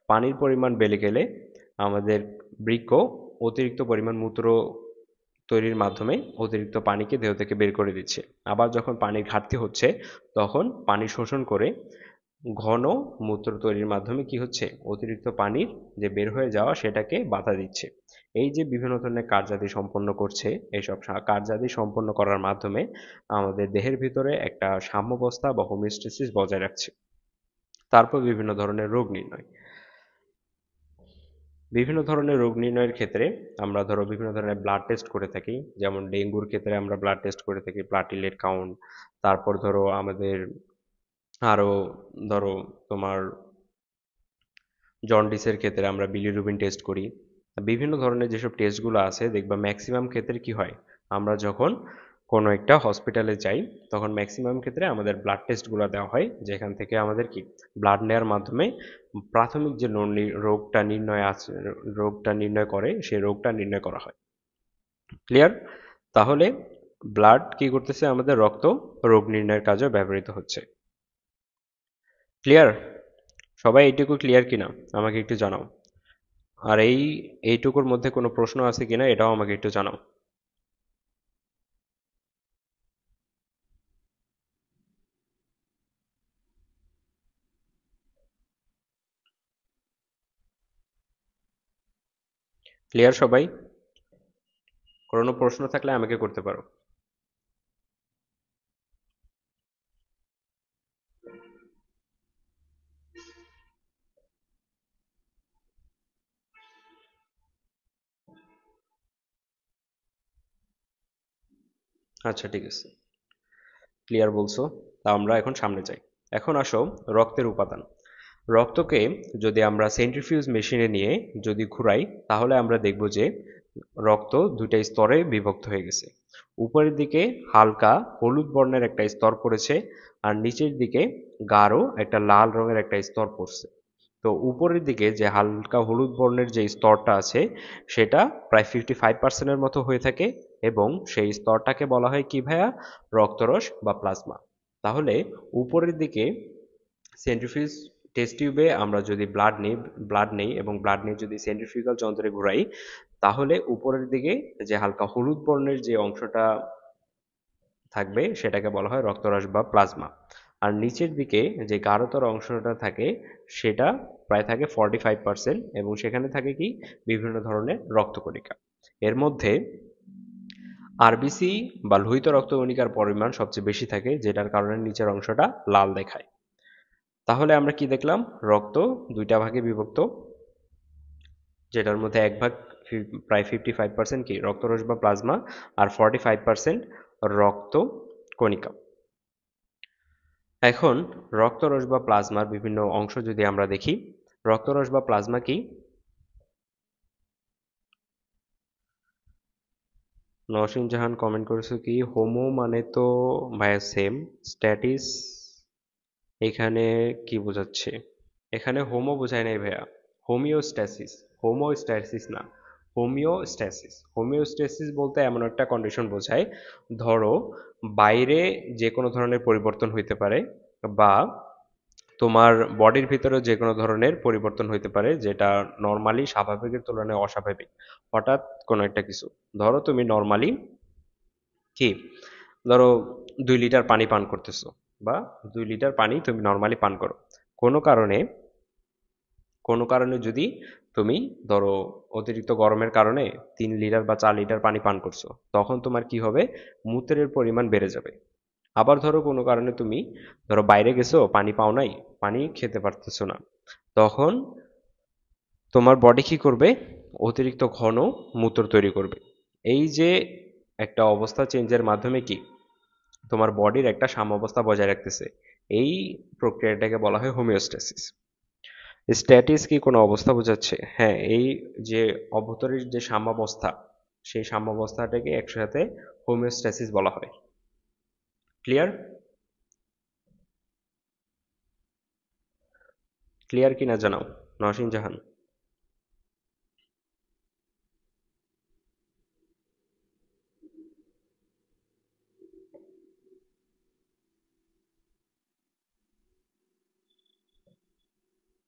পানির পরিমাণ বেড়ে গেলে আমাদের বৃক্ক অতিরিক্ত পরিমাণ মূত্র তৈরির মাধ্যমে অতিরিক্ত পানিকে দেহ থেকে বের করে দিচ্ছে। আবার যখন পানির ঘাটতি হচ্ছে, তখন পানি শোষণ করে ঘন মূত্র তৈরির মাধ্যমে কি হচ্ছে, অতিরিক্ত পানির যে বের হয়ে যাওয়া সেটাকে বাধা দিচ্ছে। এই যে বিভিন্ন ধরনের কার্যাদি সম্পন্ন করছে, এইসব কার্যাদি সম্পন্ন করার মাধ্যমে আমাদের দেহের ভিতরে একটা সাম্যাবস্থা বা হোমিওস্টেসিস বজায় রাখছে। তারপর বিভিন্ন ধরনের রোগ নির্ণয়। বিভিন্ন ধরনের রোগ নির্ণয়ের ক্ষেত্রে আমরা ধরো বিভিন্ন ধরনের ব্লাড টেস্ট করে থাকি। যেমন ডেঙ্গুর ক্ষেত্রে আমরা ব্লাড টেস্ট করে থাকি, প্লাটিলেট কাউন্ট। তারপর ধরো আমাদের আরো ধরো তোমার জন্ডিসের ক্ষেত্রে আমরা বিলিরুবিন টেস্ট করি। বিভিন্ন ধরনের যেসব টেস্টগুলো আছে দেখবা ম্যাক্সিমাম ক্ষেত্রে কি হয়, আমরা যখন কোনো একটা হসপিটালে যাই, তখন ম্যাক্সিমাম ক্ষেত্রে আমাদের ব্লাড টেস্টগুলো দেওয়া হয়, যেখান থেকে আমাদের কি ব্লাড নেওয়ার মাধ্যমে প্রাথমিক যে রোগটা নির্ণয় করে সেই রোগটা নির্ণয় করা হয়। ক্লিয়ার? তাহলে ব্লাড কি করতেছে, আমাদের রক্ত রোগ নির্ণয়ের কাজেও ব্যবহৃত হচ্ছে। ক্লিয়ার? সবাই এইটুকু ক্লিয়ার কিনা আমাকে একটু জানাও। আর এইটুকুর মধ্যে কোনো প্রশ্ন আছে কিনা এটাও আমাকে একটু জানাও। ক্লিয়ার সবাই? কোনো প্রশ্ন থাকলে আমাকে করতে পারো। আচ্ছা ঠিক আছে, ক্লিয়ার বলছো। তা আমরা এখন সামনে যাই। এখন আসো রক্তের উপাদান। রক্তকে যদি আমরা সেন্ট্রিফিউজ মেশিনে নিয়ে যদি ঘুরাই, তাহলে আমরা দেখব যে রক্ত দুইটা স্তরে বিভক্ত হয়ে গেছে। উপরের দিকে হালকা হলুদ বর্ণের একটা স্তর পড়েছে, আর নিচের দিকে গাঢ় একটা লাল রঙের একটা স্তর পড়ছে। তো উপরের দিকে যে হালকা হলুদ বর্ণের যে স্তরটা আছে, সেটা প্রায় 55% মতো হয়ে থাকে, এবং সেই স্তরটাকে বলা হয় কি ভাইয়া? রক্তরস বা প্লাজমা। তাহলে উপরের দিকে সেন্ট্রিফিউজ টেস্ট টিউবে আমরা যদি ব্লাড নেই এবং ব্লাড নিয়ে যদি সেন্ট্রিফিউগাল যন্ত্রে ঘুরাই, তাহলে উপরের দিকে যে হালকা হলুদ বর্ণের যে অংশটা থাকবে সেটাকে বলা হয় রক্তরস বা প্লাজমা। আর নিচের দিকে যে গাঢ়তর অংশটা থাকে, সেটা প্রায় থাকে 45%, এবং সেখানে থাকে কি বিভিন্ন ধরনের রক্তকণিকা। এর মধ্যে আরবিসি বা লোহিত রক্তকণিকার পরিমাণ সবচেয়ে বেশি থাকে, যেটার কারণে নিচের অংশটা লাল দেখায়। তাহলে আমরা কি দেখলাম? রক্ত দুইটা ভাগে বিভক্ত, যেটার মধ্যে এক ভাগ প্রায় 55% কি রক্তরস বা প্লাজমা, আর 45% রক্ত কণিকা। এখন রক্তরস বা প্লাজমার বিভিন্ন অংশ যদি আমরা দেখি, রক্তরস বা প্লাজমা কি? নওশীন জাহান কমেন্ট করেছে কি হোমো মানে তো ভাইয়া সেম, স্ট্যাটিস এখানে কি বোঝাচ্ছে? এখানে হোমো বোঝায় নাই ভাইয়া, হোমিওস্ট্যাসিস। হোমোস্ট্যাসিস না, হোমিওস্ট্যাসিস। হোমিওস্ট্যাসিস বলতে এমন একটা কন্ডিশন বোঝায়, ধরো বাইরে যে কোনো ধরনের পরিবর্তন হইতে পারে, বা তোমার বডির ভিতরে যে কোনো ধরনের পরিবর্তন হইতে পারে, যেটা নর্মালি স্বাভাবিকের তুলনায় অস্বাভাবিক। হঠাৎ কোনো একটা কিছু, ধরো তুমি নর্মালি কি, ধরো 2 লিটার পানি পান করতেছো, বা 2 লিটার পানি তুমি নর্মালি পান করো। কোনো কারণে কোনো কারণে যদি তুমি ধরো অতিরিক্ত গরমের কারণে 3 লিটার বা 4 লিটার পানি পান করছো, তখন তোমার কি হবে? মূত্রের পরিমাণ বেড়ে যাবে। আবার ধরো কোনো কারণে তুমি ধরো বাইরে গেছো, পানি পাও নাই, পানি খেতে পারতেছো না, তখন তোমার বডি কি করবে? অতিরিক্ত ঘন মূত্র তৈরি করবে। এই যে একটা অবস্থা চেঞ্জের মাধ্যমে কি তোমার বডির একটা সাম্যাবস্থা বজায় রাখতেছে, এই প্রক্রিয়াটাকে বলা হয় হোমিওস্ট্যাসিস। স্ট্যাটিস কি কোনো অবস্থা বোঝাচ্ছে? হ্যাঁ, এই যে অভ্যন্তরীণ যে সাম্যাবস্থা, সেই সাম্যাবস্থাটাকে একসাথে হোমিওস্ট্যাসিস বলা হয়। ক্লিয়ার? ক্লিয়ার কিনা জানাও নওশীন জাহান।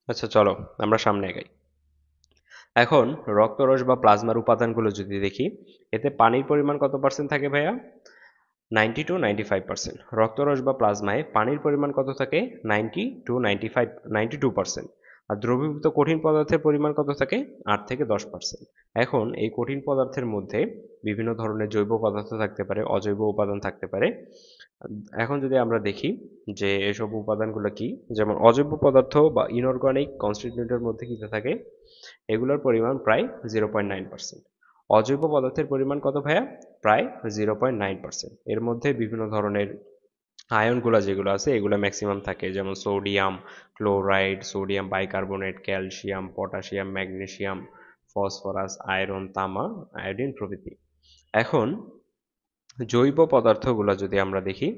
আচ্ছা চলো আমরা সামনে এগাই। এখন রক্তরস বা প্লাজমার উপাদানগুলো যদি দেখি, এতে পানির পরিমাণ কত পার্সেন্ট থাকে ভাইয়া? 90 to 95%। রক্তরস বা প্লাজমায় পানির পরিমাণ কত থাকে? 90 to 92%। আর দ্রবীভূত কঠিন পদার্থের পরিমাণ কত থাকে? 8 থেকে 10%। এখন এই কঠিন পদার্থের মধ্যে বিভিন্ন ধরনের জৈব পদার্থ থাকতে পারে, অজৈব উপাদান থাকতে পারে। এখন যদি আমরা দেখি যে এসব উপাদানগুলো কি, যেমন অজৈব পদার্থ বা ইনঅর্গানিক কনস্টিটিউয়েন্টের মধ্যে কি থাকে, এগুলোর পরিমাণ প্রায় 0.9%। অজৈব পদার্থের পরিমাণ কত ভাইয়া? প্রায় 0.9%। এর মধ্যে বিভিন্ন ধরনের আয়নগুলো যেগুলো আছে, এগুলো ম্যাক্সিমাম থাকে, যেমন sodium chloride, sodium bicarbonate, calcium, potassium, magnesium, phosphorus, iron, তামা, আয়োডিন প্রভৃতি। এখন জৈব পদার্থগুলো যদি আমরা দেখি,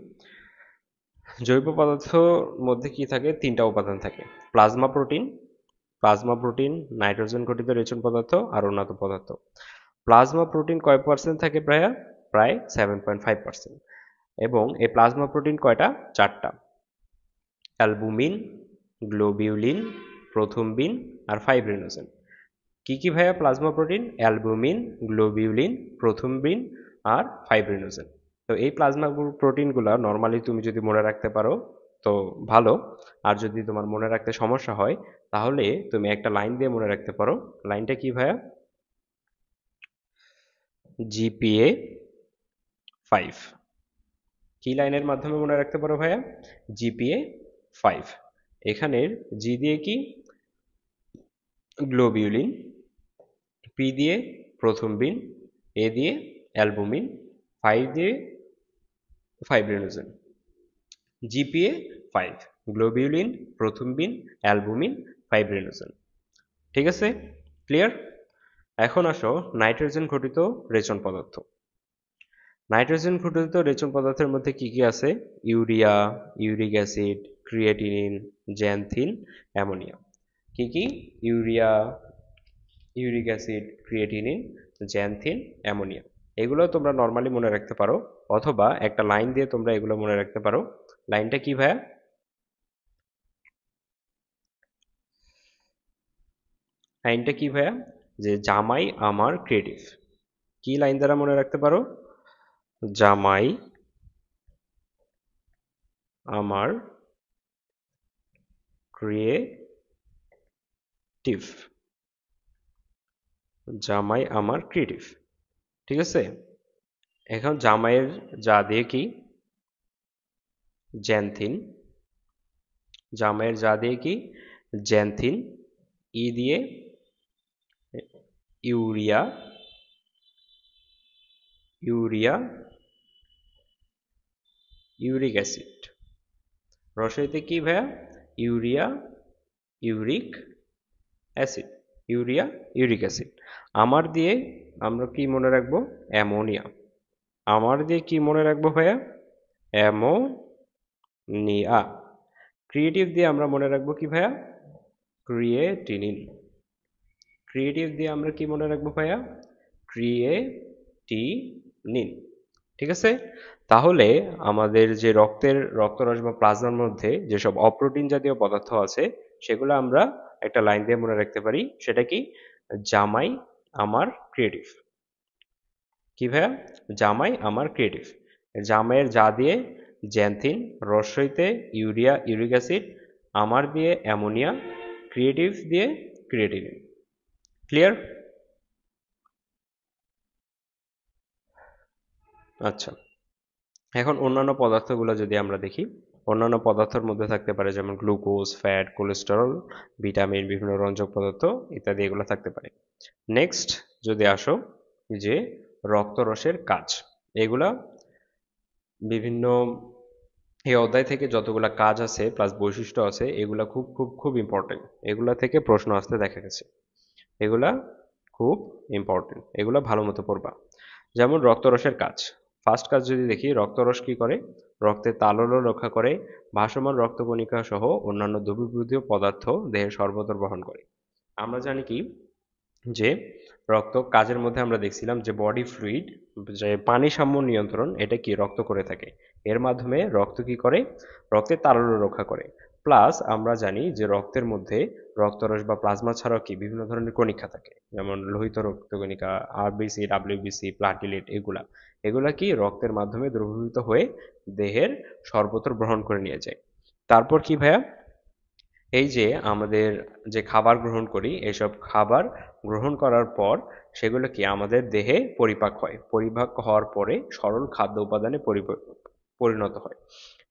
জৈব পদার্থর মধ্যে কি থাকে? 3টা উপাদান থাকে। প্লাজমা প্রোটিন, নাইট্রোজেন ঘটিত রেচন পদার্থ আর উন্নত পদার্থ। প্লাজমা প্রোটিন কয় পার্সেন্ট থাকে প্রায়? প্রায় 7.5%। এবং এই প্লাজমা প্রোটিন কয়টা? 4টা: অ্যালবুমিন, গ্লোবিউলিন, প্রথমবিন আর ফাইব্রিনোজেন। কি কি ভাইয়া প্লাজমা প্রোটিন? অ্যালবুমিন, গ্লোবিউলিন, প্রথমবিন আর ফাইব্রিনোজেন। তো এই প্লাজমা প্রোটিনগুলো নর্মালি তুমি যদি মনে রাখতে পারো তো ভালো, আর যদি তোমার মনে রাখতে সমস্যা হয়, তাহলে তুমি একটা লাইন দিয়ে মনে রাখতে পারো। লাইনটা কি ভাইয়া? জিপিএ 5। কি লাইনের মাধ্যমে মনে রাখতে পারো ভাইয়া? জিপিএ 5। এখানের জি দিয়ে কি? গ্লোবিউলিন, পি দিয়ে প্রথমবিন, এ দিয়ে অ্যালবুমিন, 5 দিয়ে fibrinogen. GPA 5, globulin, prothrombin, albumin, fibrinogen. ঠিক আছে, ক্লিয়ার? এখন আসো নাইট্রোজেন ঘটিত রেচন পদার্থ। নাইট্রোজেন ঘটিত রেচন পদার্থের মধ্যে কি কি আছে? Urea, uric acid, creatinine, xanthine, ammonia. কি কি? Urea, uric acid, creatinine, xanthine, ammonia. এগুলো তোমরা নর্মালি মনে রাখতে পারো, অথবা একটা লাইন দিয়ে তোমরা এগুলো মনে রাখতে পারো। লাইনটা কি ভাইয়া? লাইনটা কি ভাইয়া? যে জামাই আমার ক্রিয়েটিভ। কি লাইন দ্বারা মনে রাখতে পারো? জামাই আমার ক্রিয়েটিভ। জামাই আমার ক্রিয়েটিভ। ঠিক আছে, এখন জামাইয়ের যা দিয়ে কি? জ্যান্থিন। জামাইয়ের যা দিয়ে কি? জ্যান্থিন। ই দিয়ে ইউরিয়া, ইউরিয়া, ইউরিক অ্যাসিড। রসায়তে কি ভাইয়া? Urea, uric acid, urea, uric acid. আমার দিয়ে আমরা কি মনে রাখবো? অ্যামোনিয়া। আমার দিয়ে কি মনে রাখবো ভাইয়া? অ্যামোনিয়া। ক্রিয়েটিভ দিয়ে আমরা মনে রাখবো কি ভাইয়া? ক্রিয়েটিনিন। ক্রিয়েটিভ দিয়ে আমরা কি মনে রাখবো ভাইয়া? ক্রিয়েটিনিন। ঠিক আছে, তাহলে আমাদের যে রক্তরস বা প্লাজমার মধ্যে যেসব অপ্রোটিন জাতীয় পদার্থ আছে সেগুলো আমরা একটা লাইন দিয়ে মনে রাখতে পারি। সেটা কি? জামাই আমার ক্রিয়েটিভ। কি ভাইয়া? জামাই আমার ক্রিয়েটিভ। জামাইয়ের যা দিয়ে জ্যান্থিন, রসইতে ইউরিয়া, ইউরিক অ্যাসিড, আমার দিয়ে অ্যামোনিয়া, ক্রিয়েটিভ দিয়ে ক্রিয়েটিনিন। ক্লিয়ার? আচ্ছা, এখন অন্যান্য পদার্থগুলো যদি আমরা দেখি, অন্যান্য পদার্থের মধ্যে থাকতে পারে যেমন গ্লুকোজ, ফ্যাট, কোলেস্টেরল, ভিটামিন, বিভিন্ন রঞ্জক পদার্থ ইত্যাদি, এগুলো থাকতে পারে। নেক্সট যদি আসো যে রক্তরসের কাজ, এগুলা বিভিন্ন এই অধ্যায় থেকে যতগুলা কাজ আছে প্লাস বৈশিষ্ট্য আছে এগুলা খুব খুব খুব ইম্পর্টেন্ট। এগুলা থেকে প্রশ্ন আসতে দেখা গেছে, এগুলা খুব ইম্পর্টেন্ট, এগুলা ভালো মতো পড়বা। যেমন রক্তরসের কাজ, ফার্স্ট কাজ যদি দেখি, রক্তরস কি করে? রক্তের তালল্য রক্ষা করে, ভাসমান রক্তকণিকা সহ অন্যান্য দ্রবীভূত পদার্থ দেহে সর্বত্র বহন করে। আমরা জানি কি যে রক্ত কাজের মধ্যে আমরা দেখছিলাম যে বডি ফ্লুইড, যে পানি সাম্য নিয়ন্ত্রণ, এটা কি রক্ত করে থাকে। এর মাধ্যমে রক্ত কি করে? রক্তের তারল্য রক্ষা করে। প্লাস আমরা জানি যে রক্তের মধ্যে রক্তরস বা প্লাজমা ছাড়াও কি বিভিন্ন ধরনের কণিকা থাকে, যেমন লোহিত রক্তকণিকা, আরবিসি, ডাব্লিউবিসি, প্লাটিলেট, এগুলা এগুলা কি রক্তের মাধ্যমে দ্রবীভূত হয়ে দেহের সর্বত্র গ্রহণ করে নিয়ে যায়। তারপর কি ভাইয়া? এই যে আমাদের যে খাবার গ্রহণ করি, এসব খাবার গ্রহণ করার পর সেগুলো কি আমাদের দেহে পরিপাক হয়। পরিপাক হওয়ার পরে সরল খাদ্য উপাদানে পরিণত হয়।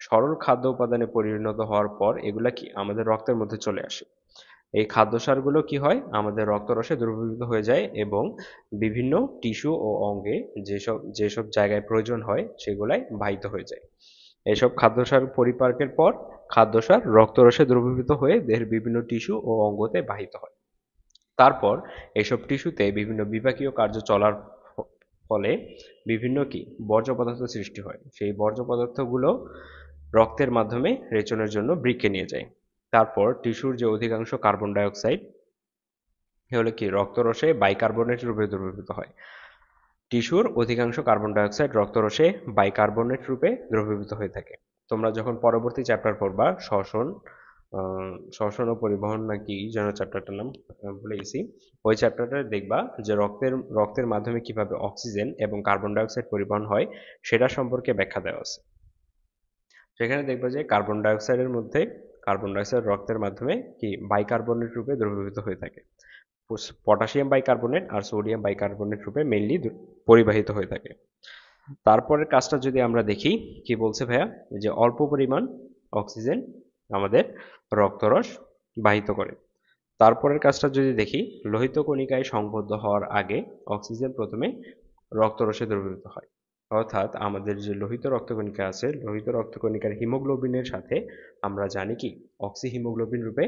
সরল খাদ্য উপাদানে পরিণত হওয়ার পর এগুলা কি আমাদের রক্তের মধ্যে চলে আসে। এই খাদ্যসারগুলো কি হয়? আমাদের রক্তরসে দ্রবীভূত হয়ে যায় এবং বিভিন্ন টিস্যু ও অঙ্গে যেসব যেসব জায়গায় প্রয়োজন হয় সেগুলাই বাহিত হয়ে যায়। এসব খাদ্যসার পরিপাকের পর খাদ্যসার রক্তরসে দ্রবীভূত হয়ে দেহের বিভিন্ন টিস্যু ও অঙ্গতে বাহিত হয়। তারপর এসব টিস্যুতে বিভিন্ন বিপাকীয় কার্য চলার ফলে বিভিন্ন কি বর্জ্য পদার্থ সৃষ্টি হয়। সেই বর্জ্য পদার্থগুলো রক্তের মাধ্যমে রেচনের জন্য বৃক্কে নিয়ে যায়। তারপর টিস্যুর যে অধিকাংশ কার্বন ডাই অক্সাইড হলো কি রক্তরসে বাইকার্বনেট রূপে দ্রবীভূত হয়। টিস্যুর অধিকাংশ কার্বন ডাই অক্সাইড রক্তরসে বাইকার্বনেট রূপে দ্রবীভূত হয়ে থাকে। তোমরা যখন পরবর্তী চ্যাপ্টার পড়বা, শ্বসন ও পরিবহন না কি যেন চ্যাপ্টারটার নাম, ভুলে গেছি, ওই চ্যাপ্টারটা দেখবা যে রক্তের মাধ্যমে কিভাবে অক্সিজেন এবং কার্বন ডাই অক্সাইড পরিবহন হয় সেটা সম্পর্কে ব্যাখ্যা দেওয়া আছে। সেখানে দেখবা যে কার্বন ডাই অক্সাইডের মধ্যে কার্বন ডাই অক্সাইড রক্তের মাধ্যমে কি বাইকার্বনেট রূপে দ্রবীভূত হয়ে থাকে। পটাশিয়াম বাইকার্বনেট আর সোডিয়াম বাইকার্বনেট রূপে মেইনলি পরিবাহিত হয়ে থাকে। তারপরের কাজটা যদি আমরা দেখি, কি বলছে ভাইয়া? যে অল্প পরিমাণ অক্সিজেন আমাদের রক্তরস বাহিত করে। তারপরের কাজটা যদি দেখি, লোহিত কণিকায় সংবদ্ধ হওয়ার আগে অক্সিজেন প্রথমে রক্তরসে দ্রবীভূত হয়। অর্থাৎ আমাদের যে লোহিত রক্তকণিকা আছে, লোহিত রক্তকণিকার হিমোগ্লোবিনের সাথে আমরা জানি কি অক্সিহিমোগ্লোবিন রূপে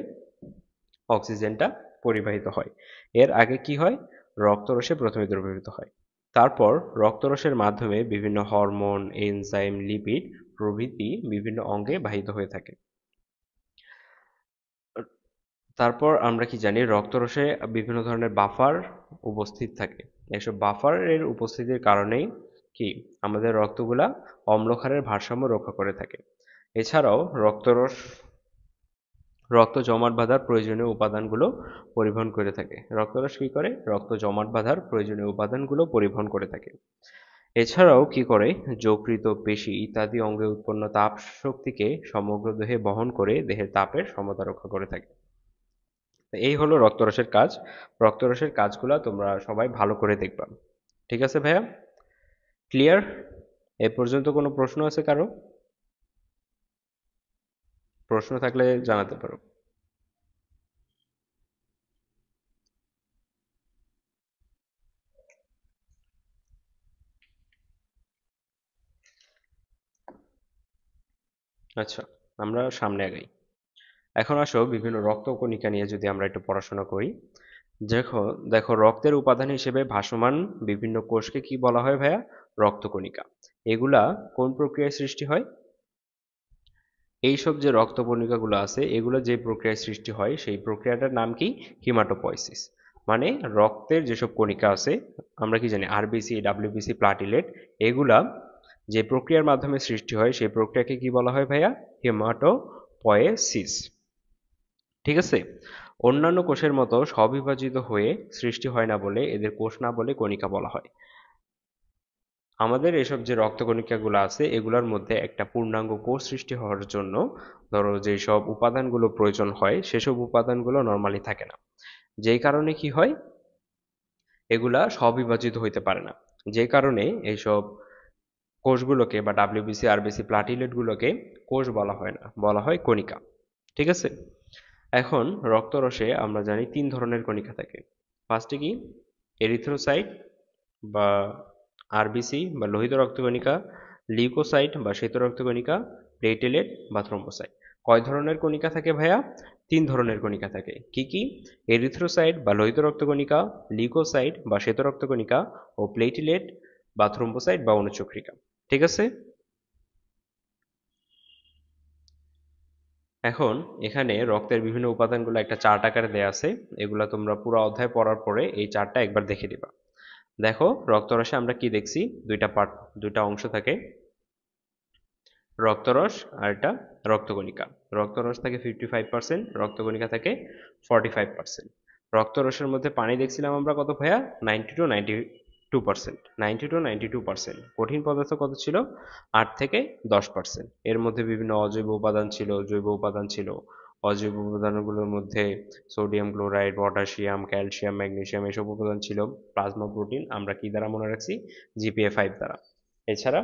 অক্সিজেনটা পরিবাহিত হয়। এর আগে কি হয়, রক্তরসে প্রথমে দ্রবীভূত হয়, তারপর রক্তরসের মাধ্যমে বিভিন্ন হরমোন, এনজাইম, লিপিড প্রভৃতি বিভিন্ন অঙ্গে বাহিত হয়ে থাকে। তারপর আমরা কি জানি, রক্তরসে বিভিন্ন ধরনের বাফার উপস্থিত থাকে। এসব বাফারের উপস্থিতির কারণেই কি আমাদের রক্তগুলা অম্লক্ষারের ভারসাম্য রক্ষা করে থাকে। এছাড়াও রক্ত জমাট বাঁধার প্রয়োজনীয় উপাদানগুলো পরিবহন করে থাকে। রক্তরস কি করে, রক্ত জমাট বাঁধার প্রয়োজনীয় উপাদানগুলো পরিবহন করে থাকে। এছাড়াও কি করে, যকৃৎ, পেশি ইত্যাদি অঙ্গে উৎপন্ন তাপ শক্তিকে সমগ্র দেহে বহন করে দেহের তাপের সমতা রক্ষা করে থাকে। এই হলো রক্তরসের কাজ। রক্তরসের কাজগুলা তোমরা সবাই ভালো করে দেখবা। ঠিক আছে ভাইয়া, ক্লিয়ার? এ পর্যন্ত কোনো প্রশ্ন আছে কারো? প্রশ্ন থাকলে জানাতে পারো। আচ্ছা, আমরা সামনে আগাই। এখন আসো বিভিন্ন রক্তকণিকা নিয়ে যদি আমরা একটু পড়াশোনা করি। দেখো দেখো রক্তের উপাদান হিসেবে ভাসমান বিভিন্ন কোষকে কি বলা হয় ভাইয়া? রক্তকণিকা। এগুলা কোন প্রক্রিয়ায় সৃষ্টি হয়? এইসব যে রক্তকণিকাগুলো আছে এগুলো যে প্রক্রিয়ায় সৃষ্টি হয় সেই প্রক্রিয়াটার নাম কি? হিমাটোপয়সিস। মানে রক্তের যেসব কণিকা আছে, আমরা কি জানি আরবিসি, ডাব্লিউবিসি, প্লাটিলেট, এগুলা যে প্রক্রিয়ার মাধ্যমে সৃষ্টি হয় সেই প্রক্রিয়াকে কি বলা হয় ভাইয়া? হিমাটোপয়েসিস। ঠিক আছে, অন্যান্য কোষের মতো স্ববিভাজিত হয়ে সৃষ্টি হয় না বলে এদের কোষ না বলে কণিকা বলা হয়। আমাদের এসব যে রক্তকণিকাগুলো আছে এগুলোর মধ্যে একটা পূর্ণাঙ্গ কোষ সৃষ্টি হওয়ার জন্য ধরো যেসব উপাদানগুলো প্রয়োজন হয় সেসব উপাদানগুলো নর্মালি থাকে না। যেই কারণে কি হয়, এগুলা স্ববিভাজিত হইতে পারে না। যে কারণে এইসব কোষগুলোকে বা ডাব্লিউবিসি, আরবিসি, প্লাটিলেটগুলোকে কোষ বলা হয় না, বলা হয় কণিকা। ঠিক আছে, এখন রক্তরসে আমরা জানি তিন ধরনের কণিকা থাকে। ফার্স্টে কি, এরিথ্রোসাইট বা আরবিসি বা লোহিত রক্তকণিকা, লিউকোসাইট বা শ্বেত রক্তকণিকা, প্লেটেলেট বা থ্রম্বোসাইট। কয় ধরনের কণিকা থাকে ভাইয়া? তিন ধরনের কণিকা থাকে। কি কি? এরিথ্রোসাইট বা লোহিত রক্তকণিকা, লিউকোসাইট বা শ্বেত রক্তকণিকা ও প্লেটেলেট বা থ্রম্বোসাইট বা অনুচক্রিকা। ঠিক আছে, এখন এখানে রক্তের বিভিন্ন উপাদানগুলো একটা চার্ট আকারে দেয়া আছে। এগুলা তোমরা পুরো অধ্যায় পড়ার পরে এই চার্টটা একবার দেখে দিবা। দেখো রক্তরসে আমরা কি দেখছি, দুইটা পার্ট, দুইটা অংশ থাকে, রক্তরস আর এটা রক্তকণিকা। রক্তরস থাকে 55%, রক্তকণিকা থাকে 45%। রক্তরসের মধ্যে পানি দেখছিলাম আমরা কত ভাইয়া? 90 to 92%। 90 to 92%। কঠিন পদার্থ কত ছিল? 8 থেকে 10%। এর মধ্যে বিভিন্ন অজৈব উপাদান ছিল, জৈব উপাদান ছিল। অজৈব উপাদানগুলোর মধ্যে sodium chloride, potassium, calcium, magnesium এসব উপাদান ছিল। প্লাজমা প্রোটিন আমরা কি দ্বারা মনে রাখছি? জিপিএ 5 দ্বারা। এছাড়া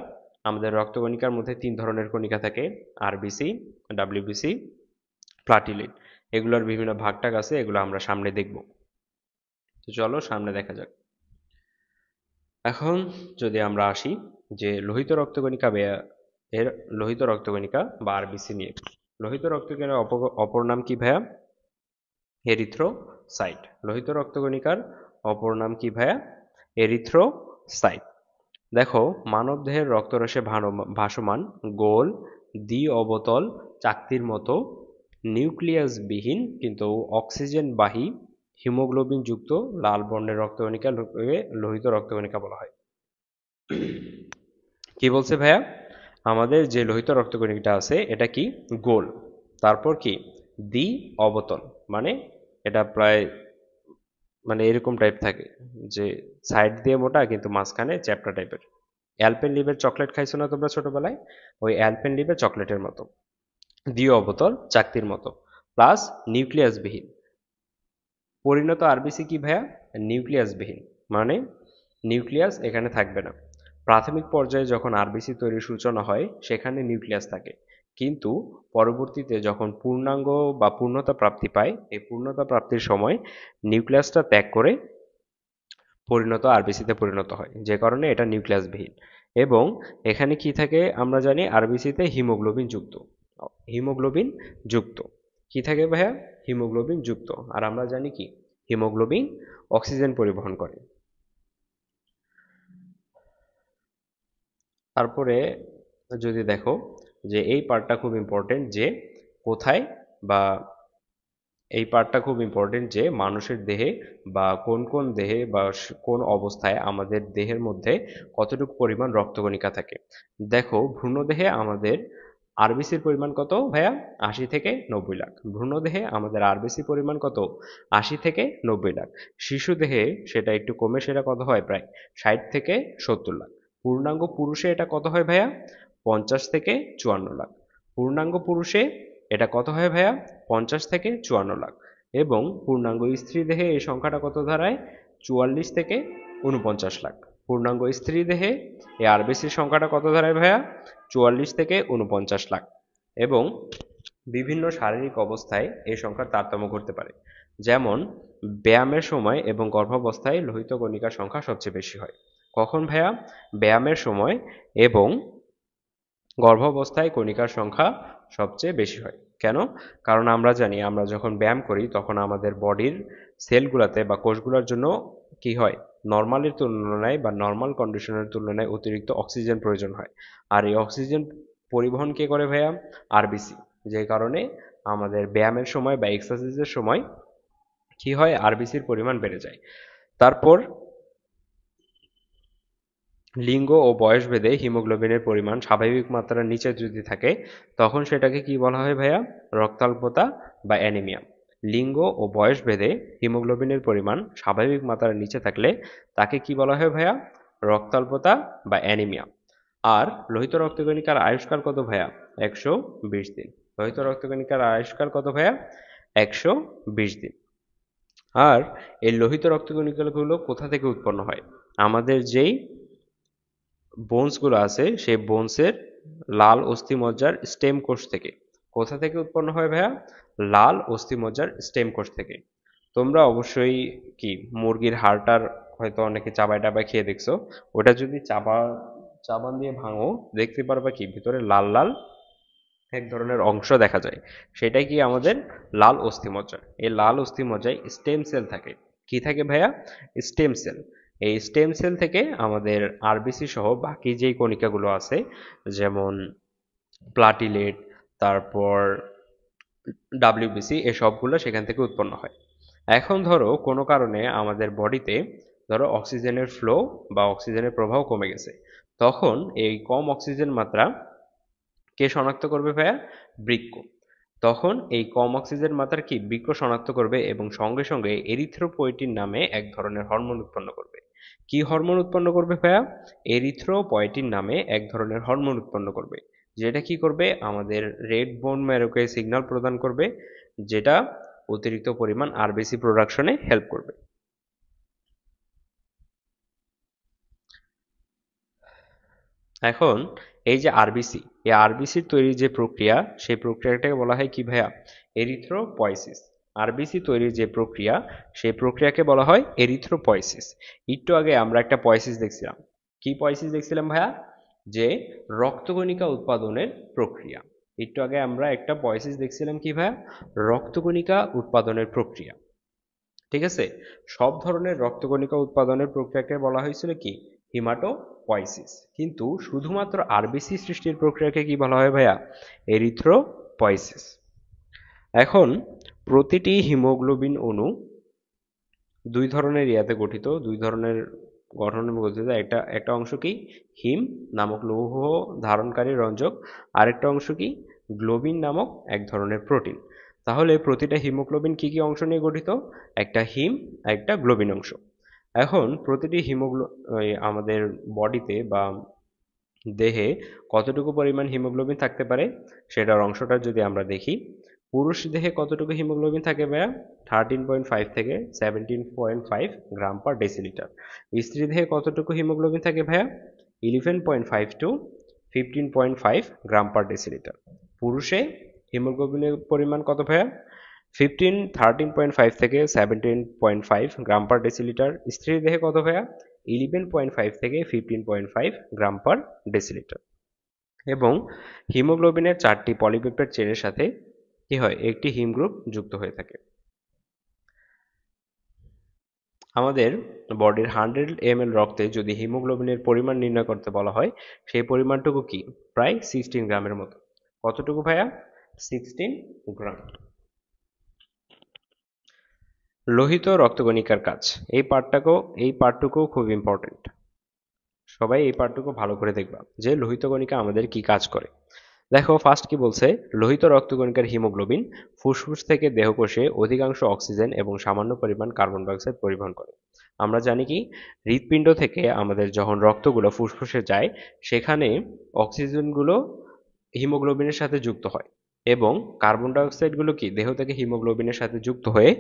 আমাদের রক্তকণিকার মধ্যে তিন ধরনের কণিকা থাকে, আরবিসি, ডাব্লিউবিসি, প্লাটিলেট। এগুলোর বিভিন্ন ভাগটাগ আছে, এগুলো আমরা সামনে দেখব। তো চলো সামনে দেখা যাক। এখন যদি আমরা আসি যে লোহিত রক্তকণিকা এর লোহিত রক্তকণিকা বা আরবিসি নিয়ে। লোহিত রক্তকণিকার অপর নাম কি ভাইয়া? এরিথ্রোসাইট। লোহিত রক্তকণিকার অপর নাম কি ভাইয়া? এরিথ্রোসাইট। দেখো মানবদেহের রক্তরসে ভাসমান গোল দ্বি অবতল চাকতির মতো নিউক্লিয়াসবিহীন কিন্তু অক্সিজেনবাহী হিমোগ্লোবিন যুক্ত লাল বর্ণের রক্তকণিকা লোহিত রক্তকণিকা বলা হয়। কি বলছে ভাইয়া? আমাদের যে লোহিত রক্তকণিকাটা আছে এটা কি? গোল। তারপর কি? দ্বি অবতল, মানে এটা প্রায় মানে এরকম টাইপ থাকে যে সাইড দিয়ে মোটা কিন্তু মাঝখানে চ্যাপ্টা টাইপের। অ্যালপেন লিবের চকলেট খাইছো না তোমরা ছোটবেলায়? ওই অ্যালপেন লিবের চকলেটের মতো, দ্বি অবতল চাকতির মতো, প্লাস নিউক্লিয়াসবিহীন। পরিণত আরবিসি কি ভাইয়া? নিউক্লিয়াসবিহীন, মানে নিউক্লিয়াস এখানে থাকবে না। প্রাথমিক পর্যায়ে যখন আরবিসি তৈরির সূচনা হয় সেখানে নিউক্লিয়াস থাকে, কিন্তু পরবর্তীতে যখন পূর্ণাঙ্গ বা পূর্ণতা প্রাপ্তি পায় এই পূর্ণতা প্রাপ্তির সময় নিউক্লিয়াসটা ত্যাগ করে পরিণত আরবিসিতে পরিণত হয়, যে কারণে এটা নিউক্লিয়াসবিহীন। এবং এখানে কি থাকে আমরা জানি আরবিসিতে হিমোগ্লোবিন যুক্ত, হিমোগ্লোবিন যুক্ত কি থাকে ভাইয়া, হিমোগ্লোবিন যুক্ত। আর আমরা জানি কি হিমোগ্লোবিন অক্সিজেন পরিবহন করে। তারপরে যদি দেখো যে এই পার্টটা খুব ইম্পর্টেন্ট যে কোথায় বা এই পার্টটা খুব ইম্পর্টেন্ট যে মানুষের দেহে বা কোন কোন দেহে বা কোন অবস্থায় আমাদের দেহের মধ্যে কতটুকু পরিমাণ রক্তকণিকা থাকে। দেখো ভ্রূণদেহে আমাদের আরবিসির পরিমাণ কত ভাইয়া, 80 থেকে 90 লাখ। ভ্রূণদেহে আমাদের আরবিসি পরিমাণ কত, 80 থেকে 90 লাখ। শিশু দেহে সেটা একটু কমে, সেটা কত হয় প্রায় 60 থেকে 70 লাখ। পূর্ণাঙ্গ পুরুষে এটা কত হয় ভাইয়া, 50 থেকে 54 লাখ। পূর্ণাঙ্গ পুরুষে এটা কত হয় ভাইয়া, 50 থেকে 54 লাখ। এবং পূর্ণাঙ্গ স্ত্রী দেহে এই সংখ্যাটা কত দাঁড়ায়, 44 থেকে 49 লাখ। পূর্ণাঙ্গ স্ত্রী দেহে এই আরবিসির সংখ্যাটা কত দাঁড়ায় ভাইয়া, 44 থেকে 49 লাখ। এবং বিভিন্ন শারীরিক অবস্থায় এই সংখ্যার তারতম্য ঘটতে পারে। যেমন ব্যায়ামের সময় এবং গর্ভাবস্থায় লোহিত কণিকার সংখ্যা সবচেয়ে বেশি হয়। কখন ভাইয়া, ব্যায়ামের সময় এবং গর্ভাবস্থায় কণিকার সংখ্যা সবচেয়ে বেশি হয়। কেন, কারণ আমরা জানি আমরা যখন ব্যায়াম করি তখন আমাদের বডির সেলগুলোতে বা কোষগুলোর জন্য কি হয়, নর্মালের তুলনায় বা নর্মাল কন্ডিশনের তুলনায় অতিরিক্ত অক্সিজেন প্রয়োজন হয়। আর এই অক্সিজেন পরিবহন কে করে ভাইয়া, আরবিসি। যে কারণে আমাদের ব্যায়ামের সময় বা এক্সারসাইজের সময় কি হয়, আরবিসির পরিমাণ বেড়ে যায়। তারপর লিঙ্গ ও বয়স ভেদে হিমোগ্লোবিনের পরিমাণ স্বাভাবিক মাত্রার নিচে যদি থাকে তখন সেটাকে কি বলা হয় ভাইয়া, রক্তাল্পতা বা অ্যানিমিয়া। লিঙ্গ ও বয়স ভেদে হিমোগ্লোবিনের পরিমাণ স্বাভাবিক মাত্রার নিচে থাকলে তাকে কি বলা হয় ভাইয়া, রক্তাল্পতা বা অ্যানিমিয়া। আর লোহিত রক্তকণিকার আয়ুষ্কাল কত ভাইয়া, 120 দিন। লোহিত রক্তকণিকার আয়ুষ্কাল কত ভাইয়া, 120 দিন। আর এই লোহিত রক্তকণিকাগুলো কোথা থেকে উৎপন্ন হয়, আমাদের যেই বোনসগুলো আছে সেই বোনসের লাল অস্থিমজ্জার স্টেম কোষ থেকে। কোথা থেকে উৎপন্ন হয় ভাইয়া, লাল অস্থিমজ্জার স্টেম কোষ থেকে। তোমরা অবশ্যই কি মুরগির হাড়টার হয়তো অনেকে চাবায় টাবায় খেয়ে দেখছো, ওটা যদি চাবান দিয়ে ভাঙো দেখতে পারবা কি ভিতরে লাল লাল এক ধরনের অংশ দেখা যায়, সেটাই কি আমাদের লাল অস্থিমজ্জা। এই লাল অস্থিমজ্জায় স্টেম সেল থাকে। কি থাকে ভাইয়া, স্টেম সেল। এই স্টেম সেল থেকে আমাদের আরবিসি সহ বাকি যেই কণিকাগুলো আছে যেমন প্লাটিলেট, তারপর ডাব্লিউবিসি, এই সবগুলো সেখান থেকে উৎপন্ন হয়। এখন ধরো কোনো কারণে আমাদের বডিতে ধরো অক্সিজেনের ফ্লো বা অক্সিজেনের প্রবাহ কমে গেছে, তখন এই কম অক্সিজেন মাত্রা কে শনাক্ত করবে ভাইয়া, বৃক্ক। তখন এই কম অক্সিজেন মাত্রা কি বৃক্ক শনাক্ত করবে এবং সঙ্গে সঙ্গে এরিথ্রোপয়েটিন নামে এক ধরনের হরমোন উৎপন্ন করবে। কি হরমোন উৎপন্ন করবে ভাইয়া, এরিথ্রোপয়েটিন নামে এক ধরনের হরমোন উৎপন্ন করবে, যেটা কি করবে আমাদের রেড বোন ম্যারোকে সিগন্যাল প্রদান করবে, যেটা অতিরিক্ত পরিমাণ আরবিসি প্রোডাকশনে হেল্প করবে। এখন এই যে আরবিসি, এই আরবিসির তৈরির যে প্রক্রিয়া সেই প্রক্রিয়াটাকে বলা হয় কি ভাইয়া, এরিথ্রোপয়েসিস। আরবিসি তৈরির যে প্রক্রিয়া সেই প্রক্রিয়াকে বলা হয় এরিথ্রোপয়েসিস। একটু আগে আমরা একটা পয়েসিস দেখছিলাম, কি পয়েসিস দেখছিলাম ভাইয়া, যে রক্তকণিকা উৎপাদনের প্রক্রিয়া। একটু আগে আমরা একটা পয়েসিস দেখছিলাম কি ভাইয়া, রক্তকণিকা উৎপাদনের প্রক্রিয়া। ঠিক আছে, সব ধরনের রক্তকণিকা উৎপাদনের প্রক্রিয়াকে বলা হয়েছিল কি, হিমাটোপয়েসিস। কিন্তু শুধুমাত্র আরবিসি সৃষ্টির প্রক্রিয়াকে কি বলা হয় ভাইয়া, এরিথ্রোপয়েসিস। এখন প্রতিটি হিমোগ্লোবিন অণু দুই ধরনের ইয়াতে গঠিত, দুই ধরনের গঠনের গঠিত। একটা একটা অংশ কি, হিম নামক লৌহ ধারণকারী রঞ্জক, আরেকটা অংশ কি, গ্লোবিন নামক এক ধরনের প্রোটিন। তাহলে প্রতিটা হিমোগ্লোবিন কি কি অংশ নিয়ে গঠিত, একটা হিম একটা গ্লোবিন অংশ। এখন প্রতিটি আমাদের বডিতে বা দেহে কতটুকু পরিমাণ হিমোগ্লোবিন থাকতে পারে সেটার অংশটা যদি আমরা দেখি, পুরুষ দেহে কতটুকু হিমোগ্লোবিন থাকে ভাইয়া, 13.5 থেকে 17.5 গ্রাম পার ডেসিলিটার। স্ত্রী দেহে কতটুকু হিমোগ্লোবিন থাকে ভাইয়া, 11.5 টু 15.5 গ্রাম পার ডেসিলিটার। পুরুষে হিমোগ্লোবিনের পরিমাণ কত ভাইয়া, 13.5 থেকে 17.5 গ্রাম পার ডেসিলিটার। স্ত্রীর দেহে কত ভাইয়া, 11.5 থেকে 15.5 গ্রাম পার ডেসিলিটার। এবং হিমোগ্লোবিনের 4টি পলিপেপটাইড চেনের সাথে কি হয়, একটি হিম গ্রুপ যুক্ত হয়ে থাকে। আমাদের বডির 100 ml রক্তে যদি হিমোগ্লোবিনের পরিমাণ নির্ণয় করতে বলা হয়, সেই পরিমাণটুকু কি, প্রায় 16 গ্রামের মতো। কতটুকু ভাইয়া? 16 গ্রাম। লোহিত রক্তকণিকার কাজ, এই পার্টটুকু খুব ইম্পর্টেন্ট। সবাই এই পার্টটুকু ভালো করে দেখবা যে লোহিত কণিকা আমাদের কি কাজ করে। দেখো ফার্স্ট কি বলছে, লোহিত রক্তকণিকার হিমোগ্লোবিন ফুসফুস থেকে দেহকোষে অধিকাংশ অক্সিজেন এবং সামান্য পরিমাণ কার্বন ডাই অক্সাইড পরিবহন করে। আমরা জানি কি, হৃৎপিণ্ড থেকে আমাদের যখন রক্তগুলো ফুসফুসে যায়, সেখানে অক্সিজেনগুলো হিমোগ্লোবিনের সাথে যুক্ত হয় এবং কার্বন ডাই অক্সাইডগুলো কি দেহ থেকে হিমোগ্লোবিনের সাথে যুক্ত হয়ে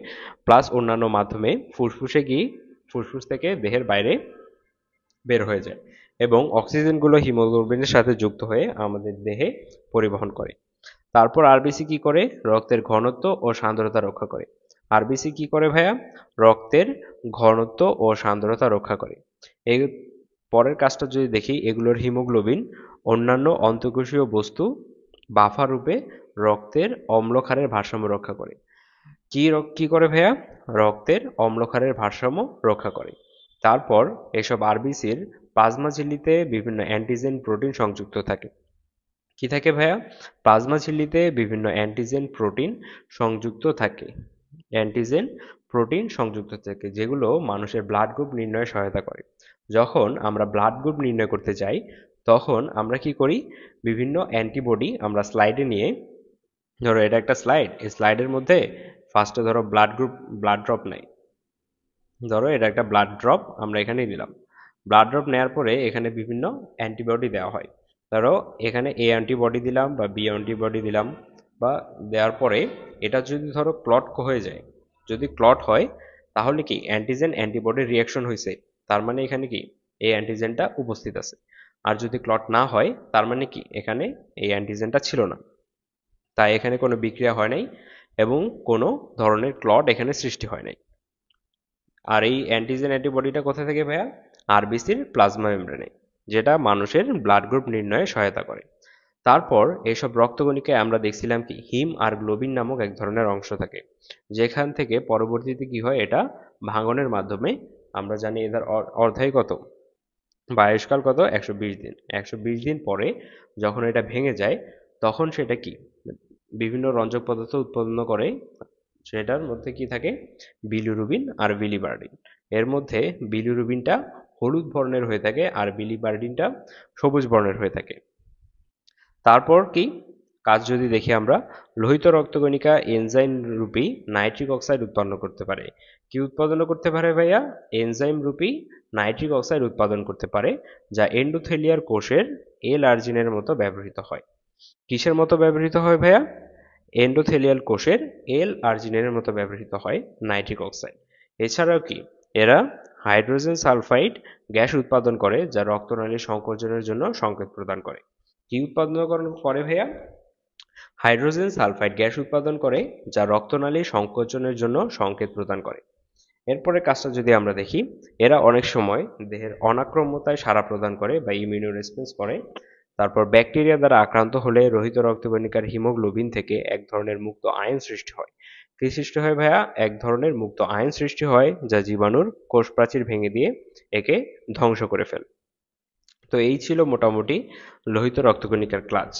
প্লাস অন্যান্য মাধ্যমে ফুসফুসে গিয়ে ফুসফুস থেকে দেহের বাইরে বের হয়ে যায় এবং অক্সিজেনগুলো হিমোগ্লোবিনের সাথে যুক্ত হয়ে আমাদের দেহে পরিবহন করে। তারপর আরবিসি কি করে, রক্তের ঘনত্ব ও সান্দ্রতা রক্ষা করে। আরবিসি কি করে ভাইয়া? রক্তের ঘনত্ব ও সান্দ্রতা রক্ষা করে। এই পরের কাজটা যদি দেখি, এগুলোর হিমোগ্লোবিন অন্যান্য অন্তঃকোষীয় বস্তু বাফার রূপে রক্তের অম্লক্ষারের ভারসাম্য রক্ষা করে। কি করে ভাইয়া? রক্তের অম্লক্ষারের ভারসাম্য রক্ষা করে। তারপর এসব আরবিসির প্লাজমা ঝিল্লিতে বিভিন্ন অ্যান্টিজেন প্রোটিন সংযুক্ত থাকে। কি থাকে ভাইয়া? প্লাজমা ঝিল্লিতে বিভিন্ন অ্যান্টিজেন প্রোটিন সংযুক্ত থাকে। অ্যান্টিজেন প্রোটিন সংযুক্ত থাকে যেগুলো মানুষের ব্লাড গ্রুপ নির্ণয়ে সহায়তা করে। যখন আমরা ব্লাড গ্রুপ নির্ণয় করতে যাই, তখন আমরা কি করি, বিভিন্ন অ্যান্টিবডি আমরা স্লাইডে নিয়ে, ধরো এটা একটা স্লাইড, এই স্লাইডের মধ্যে ফার্স্টে ধরো ব্লাড ড্রপ নেই, ধরো এটা একটা ব্লাড ড্রপ আমরা এখানে দিলাম। ব্লাড ড্রপ নেওয়ার পরে এখানে বিভিন্ন অ্যান্টিবডি দেওয়া হয়। ধরো এখানে এ অ্যান্টিবডি দিলাম বা বি অ্যান্টিবডি দিলাম, বা দেওয়ার পরে এটা যদি ধরো ক্লট হয়ে যায়, যদি ক্লট হয় তাহলে কি অ্যান্টিজেন অ্যান্টিবডির রিয়াকশন হয়েছে, তার মানে এখানে কি এই অ্যান্টিজেনটা উপস্থিত আছে। আর যদি ক্লট না হয় তার মানে কি এখানে এই অ্যান্টিজেনটা ছিল না, তাই এখানে কোনো বিক্রিয়া হয় নাই এবং কোনো ধরনের ক্লট এখানে সৃষ্টি হয় নাই। আর এই অ্যান্টিজেন অ্যান্টিবডিটা কোথা থেকে ভাইয়া? আরবিসির প্লাজমা মেমব্রেনে, যেটা মানুষের ব্লাড গ্রুপ নির্ণয়ে সহায়তা করে। তারপর এইসব রক্তকণিকায় আমরা দেখছিলাম কি হিম আর গ্লোবিন নামক এক ধরনের অংশ থাকে, যেখান থেকে পরবর্তীতে কি হয়, এটা ভাঙনের মাধ্যমে, আমরা জানি এদের অর্ধায়ু কত, বা আয়ুষ্কাল কত, 120 দিন। 120 দিন পরে যখন এটা ভেঙে যায়, তখন সেটা কি বিভিন্ন রঞ্জক পদার্থ উৎপন্ন করে। সেটার মধ্যে কি থাকে, বিলিরুবিন আর বিলিবার্ডিন। এর মধ্যে বিলিরুবিনটা হলুদ বর্ণের হয়ে থাকে আর বিলিবার্ডিনটা সবুজ বর্ণের হয়ে থাকে। তারপর কি কাজ যদি দেখি আমরা, লোহিত রক্তকণিকা এনজাইম রূপী নাইট্রিক অক্সাইড উৎপন্ন করতে পারে। কি উৎপাদন করতে পারে ভাইয়া? এনজাইম রূপী নাইট্রিক অক্সাইড উৎপাদন করতে পারে, যা এন্ডোথেলিয়ার কোষের এল আর্জিনের মতো ব্যবহৃত হয়। কিসের মতো ব্যবহৃত হয় ভাইয়া? এন্ডোথেলিয়াল কোষের এল আর্জিনের মতো ব্যবহৃত হয় নাইট্রিক অক্সাইড। এছাড়াও কি এরা হাইড্রোজেন সালফাইড গ্যাস উৎপাদন করে, যা রক্তনালীর সংকোচনের জন্য সংকেত প্রদান করে। কি উৎপাদন করে ভাইয়া? হাইড্রোজেন সালফাইড গ্যাস উৎপাদন করে, যা রক্তনালীর সংকোচনের জন্য সংকেত প্রদান করে। এরপরে কাজটা যদি আমরা দেখি, এরা অনেক সময় দেহের অনাক্রম্যতায় সাড়া প্রদান করে বা ইমিউনো রেসপন্স করে। তারপর ব্যাকটেরিয়া দ্বারা আক্রান্ত হলে লোহিত রক্তকণিকার হিমোগ্লোবিন থেকে এক ধরনের মুক্ত আয়ন সৃষ্টি হয়। কি সৃষ্টি হয় ভাইয়া? এক ধরনের মুক্ত আয়ন সৃষ্টি হয়, যা জীবাণুর কোষ প্রাচীর ভেঙে দিয়ে একে ধ্বংস করে ফেলে। তো এই ছিল মোটামুটি লোহিত রক্তকণিকার ক্লাস।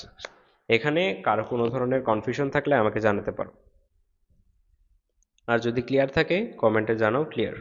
এখানে কারো কোনো ধরনের কনফিউশন থাকলে আমাকে জানাতে পারো, আর যদি ক্লিয়ার থাকে কমেন্টে জানাও ক্লিয়ার।